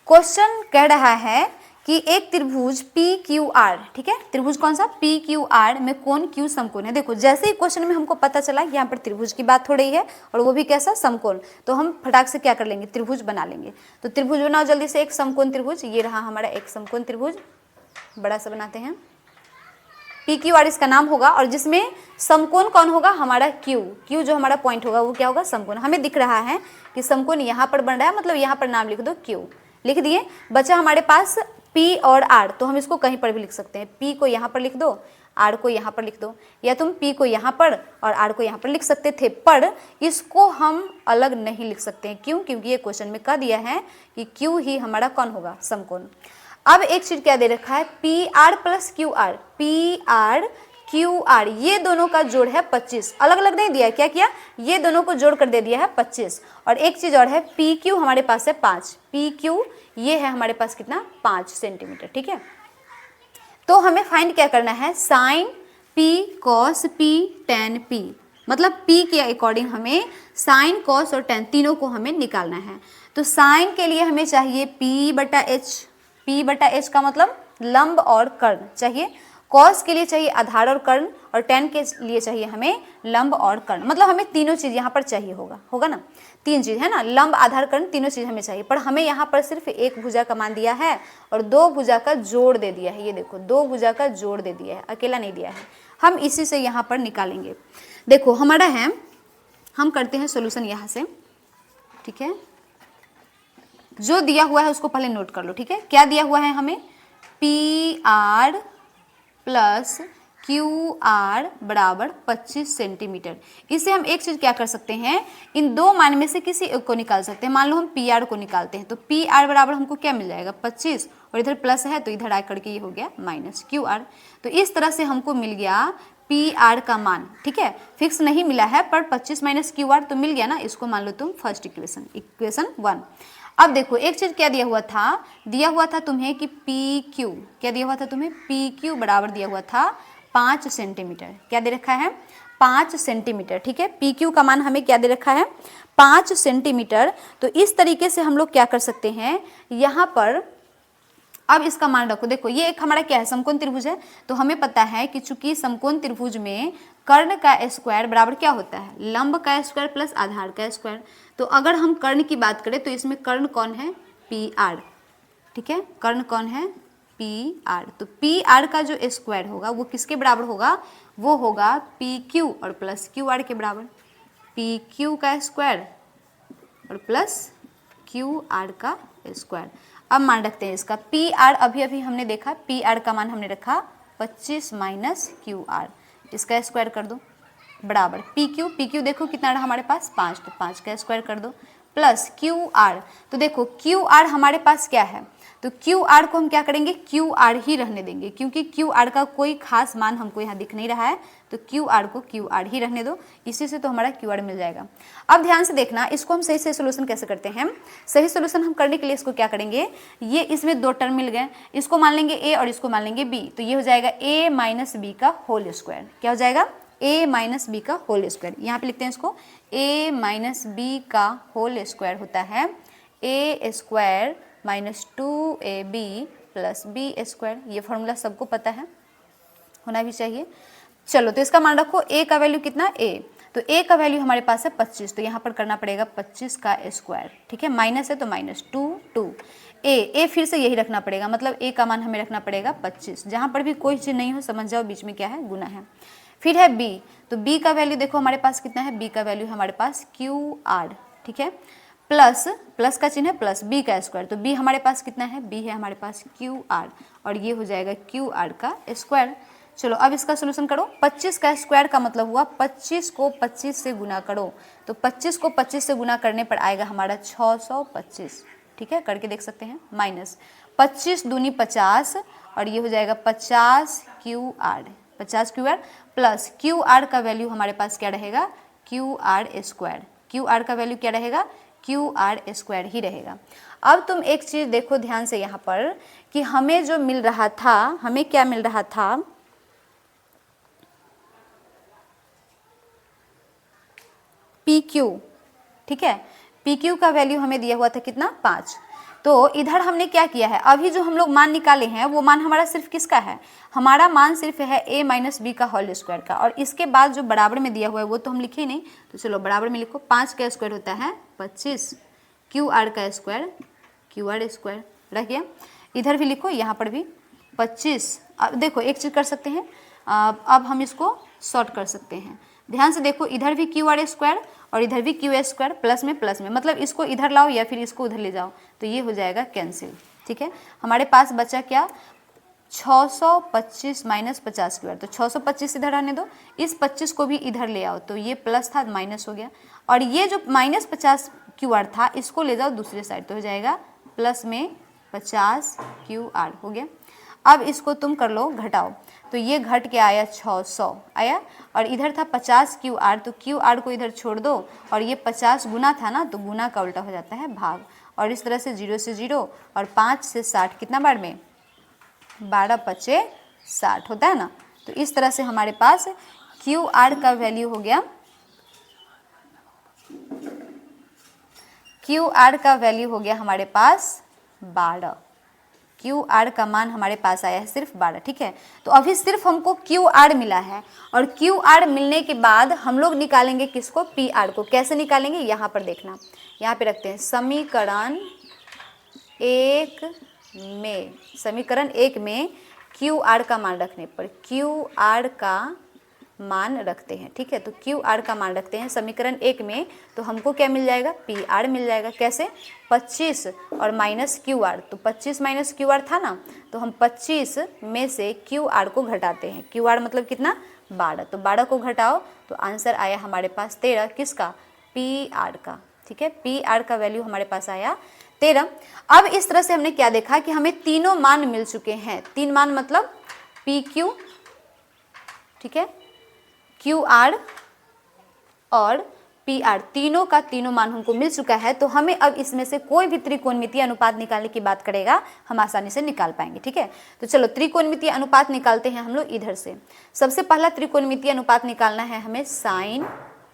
[SPEAKER 1] क्वेश्चन कह रहा है कि एक त्रिभुज PQR, ठीक है, त्रिभुज कौन सा, PQR में कोण Q समकोण है। देखो जैसे ही क्वेश्चन में हमको पता चला कि यहाँ पर त्रिभुज की बात हो रही है और वो भी कैसा, समकोण, तो हम फटाक से क्या कर लेंगे, त्रिभुज बना लेंगे। तो त्रिभुज बनाओ जल्दी से, एक समकोण त्रिभुज, ये रहा हमारा एक समकोण त्रिभुज, बड़ा सा बनाते हैं, PQR इसका नाम होगा, और जिसमें समकोण कौन होगा हमारा Q जो हमारा पॉइंट होगा वो क्या होगा, समकोण। हमें दिख रहा है कि समकोण यहाँ पर बन रहा है, मतलब यहाँ पर नाम लिख दो Q, लिख दिए। बचा हमारे पास P और R, तो हम इसको कहीं पर भी लिख सकते हैं, P को यहाँ पर लिख दो, R को यहाँ पर लिख दो, या तुम P को यहाँ पर और R को यहाँ पर लिख सकते थे, पर इसको हम अलग नहीं लिख सकते हैं। क्यों, क्योंकि ये क्वेश्चन में कह दिया है कि Q ही हमारा कौन होगा, समकोण। अब एक चीज क्या दे रखा है, PR plus QR, PR Q R, ये दोनों का जोड़ है 25, अलग अलग नहीं दिया है, क्या किया, ये दोनों को जोड़ कर दे दिया है 25। और एक चीज और है, पी क्यू हमारे पास है 5, पी क्यू ये है हमारे पास कितना 5 सेंटीमीटर, ठीक है। तो हमें फाइंड क्या करना है, sine P cos P tan P, मतलब पी के अकॉर्डिंग हमें साइन कॉस और टेन तीनों को हमें निकालना है। तो साइन के लिए हमें चाहिए पी बटा एच, पी बटा एच का मतलब लंब और कर्ण चाहिए, कॉस के लिए चाहिए आधार और कर्ण, और टेन के लिए चाहिए हमें लंब और कर्ण, मतलब हमें तीनों चीज़ यहाँ पर चाहिए होगा ना, तीन चीज़ है ना, लंब आधार कर्ण तीनों चीज़ हमें चाहिए। पर हमें यहाँ पर सिर्फ एक भुजा का मान दिया है और दो भुजा का जोड़ दे दिया है, ये देखो दो भुजा का जोड़ दे दिया है, अकेला नहीं दिया है। हम इसी से यहाँ पर निकालेंगे। देखो हमारा है, हम करते हैं सोल्यूशन यहाँ से, ठीक है। जो दिया हुआ है उसको पहले नोट कर लो, ठीक है। क्या दिया हुआ है हमें, P R plus Q R बराबर 25 सेंटीमीटर। इसे हम एक चीज़ क्या कर सकते हैं, इन दो मान में से किसी एक को निकाल सकते हैं। मान लो हम पी आर को निकालते हैं, तो पी आर बराबर हमको क्या मिल जाएगा 25, और इधर प्लस है तो इधर आ करके ये हो गया माइनस क्यू आर। तो इस तरह से हमको मिल गया पी आर का मान, ठीक है। फिक्स नहीं मिला है पर 25 माइनस क्यू आर तो मिल गया ना, इसको मान लो तुम फर्स्ट इक्वेशन, इक्वेशन 1। अब देखो एक चीज क्या दिया हुआ था तुम्हें कि पी क्यू, क्या दिया हुआ था तुम्हें, पी क्यू बराबर दिया हुआ था 5 सेंटीमीटर। क्या दे रखा है 5 सेंटीमीटर, ठीक है। पी क्यू का मान हमें क्या दे रखा है 5 सेंटीमीटर। तो इस तरीके से हम लोग क्या कर सकते हैं यहाँ पर, अब इसका मान रखो। देखो ये एक हमारा क्या है, समकोण त्रिभुज है, तो हमें पता है कि चूंकि समकोण त्रिभुज में कर्ण का स्क्वायर बराबर क्या होता है, लंब का स्क्वायर प्लस आधार का स्क्वायर। तो अगर हम कर्ण की बात करें तो इसमें कर्ण कौन है, पी आर, ठीक है। कर्ण कौन है, पी आर। तो पी आर का जो स्क्वायर होगा वो किसके बराबर होगा, वो होगा पी क्यू और प्लस क्यू आर के बराबर। पी क्यू का स्क्वायर और प्लस क्यू आर का स्क्वायर। अब मान रखते हैं इसका, पी आर अभी हमने देखा, पी आर का मान हमने रखा 25 माइनस क्यू आर, इसका स्क्वायर कर दो बराबर पी क्यू देखो कितना रहा हमारे पास 5, तो 5 का स्क्वायर कर दो प्लस क्यू आर। तो देखो क्यू आर हमारे पास क्या है, तो क्यू आर को हम क्या करेंगे, क्यू आर ही रहने देंगे, क्योंकि क्यू आर का कोई खास मान हमको यहाँ दिख नहीं रहा है, तो क्यू आर को क्यू आर ही रहने दो, इसी से तो हमारा क्यू आर मिल जाएगा। अब ध्यान से देखना, इसको हम सही से सोल्यूशन कैसे करते हैं। सही सोल्यूशन हम करने के लिए इसको क्या करेंगे, ये इसमें दो टर्म मिल गए, इसको मान लेंगे ए और इसको मान लेंगे बी, तो ये हो जाएगा ए माइनस बी का होल स्क्वायर। क्या हो जाएगा, ए माइनस बी का होल स्क्वायर। यहाँ पे लिखते हैं इसको, ए माइनस बी का होल स्क्वायर होता है A square minus 2ab plus B square. ये फॉर्मूला सबको पता है, होना भी चाहिए। चलो तो इसका मान रखो, ए का वैल्यू कितना, ए, तो ए का वैल्यू हमारे पास है 25, तो यहाँ पर करना पड़ेगा 25 का स्क्वायर, ठीक है। माइनस है तो माइनस 2 ए फिर से यही रखना पड़ेगा, मतलब ए का मान हमें रखना पड़ेगा 25। जहाँ पर भी कोई चीज़ नहीं हो समझ जाओ बीच में क्या है, गुना है। फिर है बी, तो बी का वैल्यू देखो हमारे पास कितना है, बी का वैल्यू हमारे पास क्यू आर, ठीक है, प्लस का चिन्ह है प्लस बी का स्क्वायर, तो बी हमारे पास कितना है, बी है हमारे पास क्यू आर, और ये हो जाएगा क्यू आर का स्क्वायर। चलो अब इसका सोल्यूशन करो। 25 का स्क्वायर का मतलब हुआ 25 को 25 से गुना करो, तो 25 को 25 से गुना करने पर आएगा हमारा 625, ठीक है, करके देख सकते हैं। माइनस 25 दूनी 50, और ये हो जाएगा 50 Q R, 50 Q R plus Q R का वैल्यू हमारे पास क्या रहेगा, Q R square. Q R का वैल्यू क्या रहेगा, क्यू आर स्क्वायर ही रहेगा। अब तुम एक चीज़ देखो ध्यान से यहाँ पर कि हमें जो मिल रहा था, हमें क्या मिल रहा था, पी क्यू, ठीक है, पी क्यू का वैल्यू हमें दिया हुआ था कितना 5। तो इधर हमने क्या किया है, अभी जो हम लोग मान निकाले हैं वो मान हमारा सिर्फ किसका है, हमारा मान सिर्फ है ए माइनस बी का होल स्क्वायर का, और इसके बाद जो बराबर में दिया हुआ है वो तो हम लिखे ही नहीं, तो चलो बराबर में लिखो। 5 का स्क्वायर होता है 25, क्यू आर का स्क्वायर क्यू आर स्क्वायर रह गया। इधर भी लिखो, यहाँ पर भी 25। अब देखो एक चीज़ कर सकते हैं, अब हम इसको शॉर्ट कर सकते हैं। ध्यान से देखो, इधर भी क्यू आर स्क्वायर और इधर भी क्यू स्क्वायर, प्लस में मतलब इसको इधर लाओ या फिर इसको उधर ले जाओ, तो ये हो जाएगा कैंसिल, ठीक है। हमारे पास बचा क्या, 625 माइनस 50 क्यू आर, तो 625 इधर आने दो, इस 25 को भी इधर ले आओ, तो ये प्लस था माइनस हो गया, और ये जो माइनस 50 क्यू आर था इसको ले जाओ दूसरे साइड, तो हो जाएगा प्लस में 50 क्यू आर हो गया। अब इसको तुम कर लो घटाओ, तो ये घट के आया 600 आया, और इधर था 50 क्यू आर, तो क्यू आर को इधर छोड़ दो, और ये 50 गुना था ना, तो गुना का उल्टा हो जाता है भाग, और इस तरह से 0 से 0 और 5 से 60 कितना बार में 12 पचे 60 होता है ना। तो इस तरह से हमारे पास क्यू आर का वैल्यू हो गया, क्यू आर का वैल्यू हो गया हमारे पास 12, क्यू आर का मान हमारे पास आया है सिर्फ 12, ठीक है। तो अभी सिर्फ हमको क्यू आर मिला है, और क्यू आर मिलने के बाद हम लोग निकालेंगे किसको, पी आर को। कैसे निकालेंगे, यहाँ पर देखना, यहाँ पे रखते हैं समीकरण 1 में क्यू आर का मान रखने पर क्यू आर का मान रखते हैं, ठीक है। तो क्यू आर का मान रखते हैं समीकरण 1 में, तो हमको क्या मिल जाएगा, पी आर मिल जाएगा। कैसे, 25 और माइनस क्यू आर, तो 25 माइनस क्यू आर था ना, तो हम 25 में से क्यू आर को घटाते हैं। क्यू आर मतलब कितना, 12, तो 12 को घटाओ तो आंसर आया हमारे पास 13, किसका, पी आर का, ठीक है। पी आर का वैल्यू हमारे पास आया 13। अब इस तरह से हमने क्या देखा कि हमें तीनों मान मिल चुके हैं, 3 मान मतलब पी क्यू, ठीक है, क्यू आर और पी आर, तीनों का तीनों मान हमको मिल चुका है। तो हमें अब इसमें से कोई भी त्रिकोणमितीय अनुपात निकालने की बात करेगा, हम आसानी से निकाल पाएंगे, ठीक है। तो चलो त्रिकोणमितीय अनुपात निकालते हैं हम लोग इधर से। सबसे पहला त्रिकोणमितीय अनुपात निकालना है हमें साइन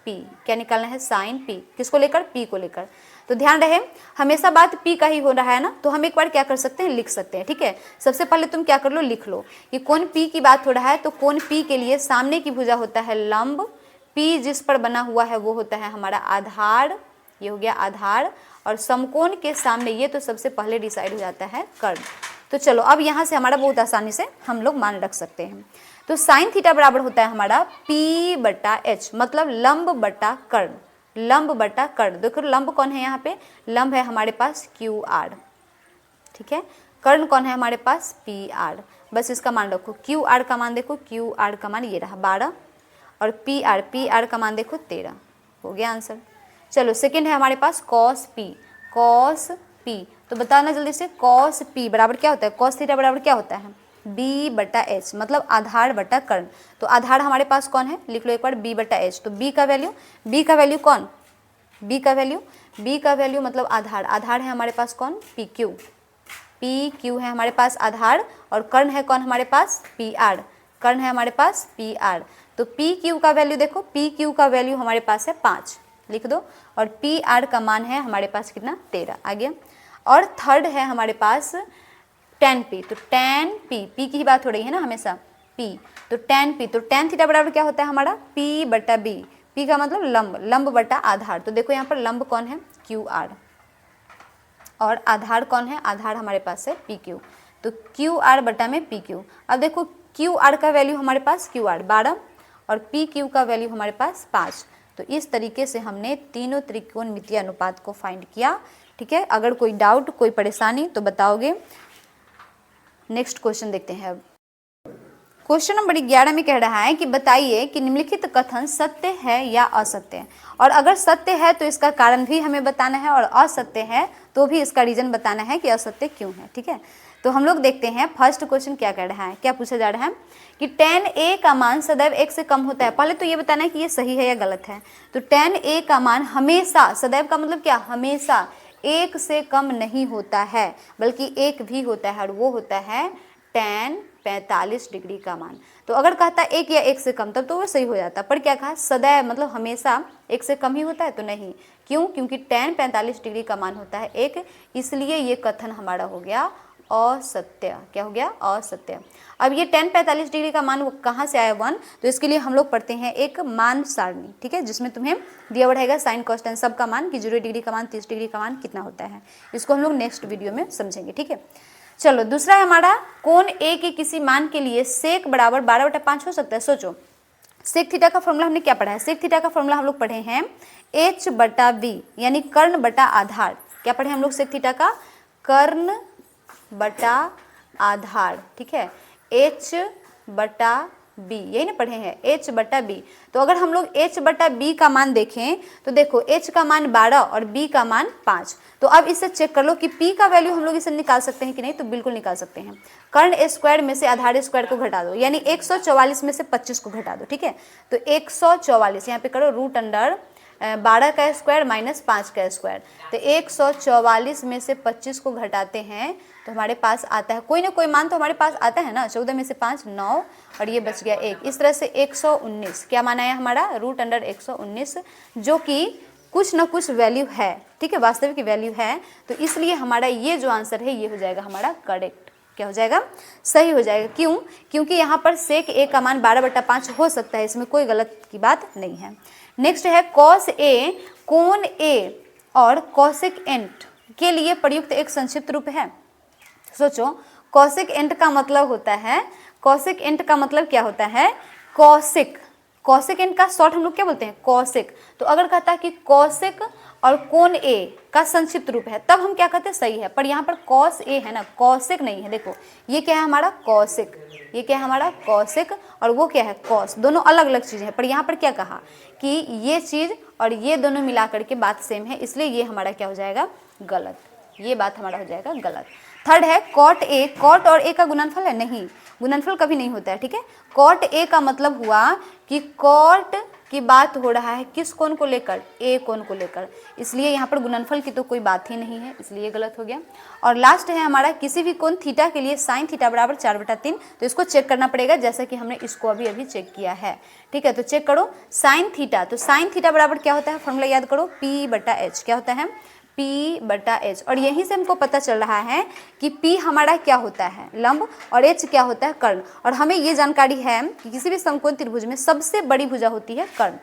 [SPEAKER 1] पी। क्या निकालना है, साइन पी, किसको लेकर, पी को लेकर। तो ध्यान रहे हमेशा बात पी का ही हो रहा है ना, तो हम एक बार क्या कर सकते हैं, लिख सकते हैं, ठीक है। सबसे पहले तुम क्या कर लो, लिख लो कि कोण पी की बात हो रहा है, तो कोण पी के लिए सामने की भुजा होता है लंब, पी जिस पर बना हुआ है वो होता है हमारा आधार, ये हो गया आधार, और समकोण के सामने ये तो सबसे पहले डिसाइड हो जाता है कर्ण। तो चलो अब यहाँ से हमारा बहुत आसानी से हम लोग मान रख सकते हैं। तो साइन थीटा बराबर होता है हमारा पी बटा एच, मतलब लंब बटा कर्ण, लंब बटा कर्ण। देखो लंब कौन है, यहाँ पे लंब है हमारे पास क्यू आर, ठीक है। कर्ण कौन है हमारे पास, पी आर। बस इसका मान रखो, क्यू आर का मान देखो, क्यू आर का मान ये रहा 12, और पी आर का मान देखो 13, हो गया आंसर। चलो सेकंड है हमारे पास कॉस पी, तो बताना जल्दी से, कॉस पी बराबर क्या होता है, कॉस थीटा बराबर क्या होता है, बी बटा एच, मतलब आधार बटा कर्ण। तो आधार हमारे पास कौन है, लिख लो एक बार, बी बटा एच। तो बी का वैल्यू कौन, बी का वैल्यू मतलब आधार, आधार है हमारे पास कौन, पी क्यू है हमारे पास आधार, और कर्ण है कौन हमारे पास, पी आर, कर्ण है हमारे पास पी आर। तो पी क्यू का वैल्यू देखो, पी क्यू का वैल्यू हमारे पास है 5, लिख दो, और पी आर का मान है हमारे पास कितना, 13 आ गया। और थर्ड है हमारे पास tan पी, तो tan पी की ही बात हो रही है ना हमेशा, पी, तो tan पी, तो tan थीटा बराबर क्या होता है हमारा, पी बटा बी, पी का मतलब लंब, लंब बटा आधार। तो देखो यहाँ पर लंब कौन है, क्यू आर, और आधार कौन है, आधार हमारे पास है पी क्यू, तो क्यू आर बटा में पी क्यू। अब देखो क्यू आर का वैल्यू हमारे पास, क्यू आर 12, और पी क्यू का वैल्यू हमारे पास 5। तो इस तरीके से हमने तीनों त्रिकोणमितीय अनुपात को फाइंड किया, ठीक है। अगर कोई डाउट, कोई परेशानी तो बताओगे। नेक्स्ट क्वेश्चन देखते हैं। अब क्वेश्चन नंबर 11 में कह रहा है कि बताइए कि निम्नलिखित कथन सत्य है या असत्य है, और अगर सत्य है तो इसका कारण भी हमें बताना है, और असत्य है तो भी इसका रीजन बताना है कि असत्य क्यों है, ठीक है। तो हम लोग देखते हैं फर्स्ट क्वेश्चन क्या कह रहा है, क्या पूछा जा रहा है कि tan a का मान सदैव 1 से कम होता है। पहले तो ये बताना है कि ये सही है या गलत है। तो tan a का मान हमेशा, सदैव का मतलब क्या, हमेशा 1 से कम नहीं होता है, बल्कि 1 भी होता है, और वो होता है tan 45 डिग्री का मान। तो अगर कहता 1 या 1 से कम तब तो वो सही हो जाता, पर क्या कहा, सदैव मतलब हमेशा 1 से कम ही होता है, तो नहीं। क्यों, क्योंकि tan 45 डिग्री का मान होता है 1, इसलिए ये कथन हमारा हो गया असत्य। क्या हो गया, असत्य। अब ये tan 45 डिग्री का मान कहाँ से आया 1, तो इसके लिए हम लोग पढ़ते हैं एक मान सारणी, ठीक है, जिसमें तुम्हें दिया हुआ रहेगा साइन कॉस टेन सब का मान, कि 0 डिग्री का मान, 30 डिग्री का मान कितना होता है। इसको हम लोग नेक्स्ट वीडियो में समझेंगे, ठीक है। चलो दूसरा है हमारा, कोण ए के किसी मान के लिए सेक बराबर 12/5 हो सकता है। सोचो सेक थीटा का फॉर्मूला हमने क्या पढ़ा है, सेक थीटा का फॉर्मूला हम लोग पढ़े हैं h बटा b, यानी कर्ण बटा आधार। क्या पढ़े हम लोग सेक थीटा का, कर्ण बटा आधार, ठीक है, h बटा बी, यही ना पढ़े हैं, h बटा बी। तो अगर हम लोग h बटा बी का मान देखें तो देखो h का मान 12 और b का मान 5। तो अब इसे चेक कर लो कि p का वैल्यू हम लोग इसे निकाल सकते हैं कि नहीं, तो बिल्कुल निकाल सकते हैं। कर्ण स्क्वायर में से आधार स्क्वायर को घटा दो, यानी 144 में से 25 को घटा दो, ठीक है। तो 144 यहाँ पे करो रूट अंडर 12 का स्क्वायर माइनस 5 का स्क्वायर। तो 144 में से 25 को घटाते हैं तो हमारे पास आता है कोई ना कोई मान, तो हमारे पास आता है ना, 14 में से 5 9 और ये बच गया 1। इस तरह से 119 क्या मान आया हमारा, रूट अंडर 119, जो कि कुछ ना कुछ वैल्यू है, ठीक है, वास्तविक वैल्यू है। तो इसलिए हमारा ये जो आंसर है ये हो जाएगा हमारा करेक्ट। क्या हो जाएगा, सही हो जाएगा। क्यों, क्योंकि यहाँ पर सेक ए का मान 12/5 हो सकता है, इसमें कोई गलत की बात नहीं है। नेक्स्ट है कॉस ए कोण ए और कॉसेक एंट के लिए प्रयुक्त एक संक्षिप्त रूप है। सोचो, कॉसेक एंट का मतलब होता है, कॉसेक एंट का मतलब क्या होता है, कॉसेक, कॉसेक एंट का शॉर्ट हम लोग क्या बोलते हैं, कॉसेक। तो अगर कहता है कि कॉसेक और कोण ए का संक्षिप्त रूप है तब हम क्या कहते हैं, सही है। पर यहाँ पर कॉस ए है ना, कॉसेक नहीं है। देखो ये क्या है हमारा कॉसेक, ये क्या है हमारा कॉसेक, और वो क्या है कॉस, दोनों अलग अलग चीज़ें हैं। पर यहाँ पर क्या कहा कि ये चीज़ और ये दोनों मिला करके बात सेम है, इसलिए ये हमारा क्या हो जाएगा, गलत। ये बात हमारा हो जाएगा गलत। थर्ड है कॉट ए, कॉट और ए का गुणनफल है, नहीं, गुणनफल कभी नहीं होता है, ठीक है। कॉट ए का मतलब हुआ कि कॉट की बात हो रहा है किस कोण को लेकर, ए कोण को लेकर, इसलिए यहाँ पर गुणनफल की तो कोई बात ही नहीं है, इसलिए गलत हो गया। और लास्ट है हमारा किसी भी कोण थीटा के लिए साइन थीटा बराबर 4/3। तो इसको चेक करना पड़ेगा, जैसा कि हमने इसको अभी चेक किया है, ठीक है। तो चेक करो साइन थीटा, तो साइन थीटा बराबर क्या होता है, फॉर्मूला याद करो, p/h, क्या होता है, p/h। और यहीं से हमको पता चल रहा है कि p हमारा क्या होता है, लंब, और h क्या होता है, कर्ण। और हमें ये जानकारी है कि किसी भी समकोण त्रिभुज में सबसे बड़ी भुजा होती है कर्ण,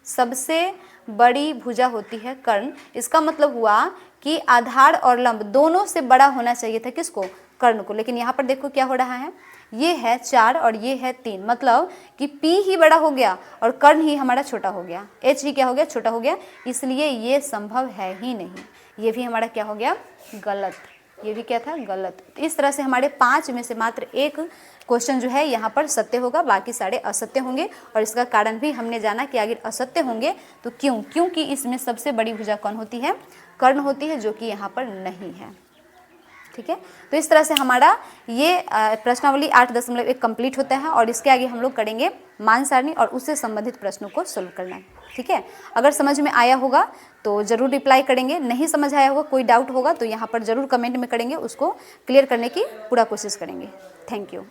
[SPEAKER 1] सबसे बड़ी भुजा होती है कर्ण। इसका मतलब हुआ कि आधार और लंब दोनों से बड़ा होना चाहिए था किसको, कर्ण को। लेकिन यहाँ पर देखो क्या हो रहा है, ये है 4 और ये है 3, मतलब कि p ही बड़ा हो गया और कर्ण ही हमारा छोटा हो गया, h ही क्या हो गया, छोटा हो गया, इसलिए ये संभव है ही नहीं। ये भी हमारा क्या हो गया, गलत, ये भी क्या था, गलत। तो इस तरह से हमारे 5 में से मात्र एक क्वेश्चन जो है यहाँ पर सत्य होगा, बाकी सारे असत्य होंगे। और इसका कारण भी हमने जाना कि अगर असत्य होंगे तो क्यों, क्योंकि इसमें सबसे बड़ी भुजा कौन होती है, कर्ण होती है, जो कि यहाँ पर नहीं है, ठीक है। तो इस तरह से हमारा ये प्रश्नावली 8.1 कंप्लीट होता है। और इसके आगे हम लोग करेंगे मान सारणी और उससे संबंधित प्रश्नों को सोल्व करना, ठीक है। अगर समझ में आया होगा तो ज़रूर रिप्लाई करेंगे, नहीं समझ आया होगा, कोई डाउट होगा तो यहाँ पर ज़रूर कमेंट में करेंगे, उसको क्लियर करने की पूरा कोशिश करेंगे। Thank you.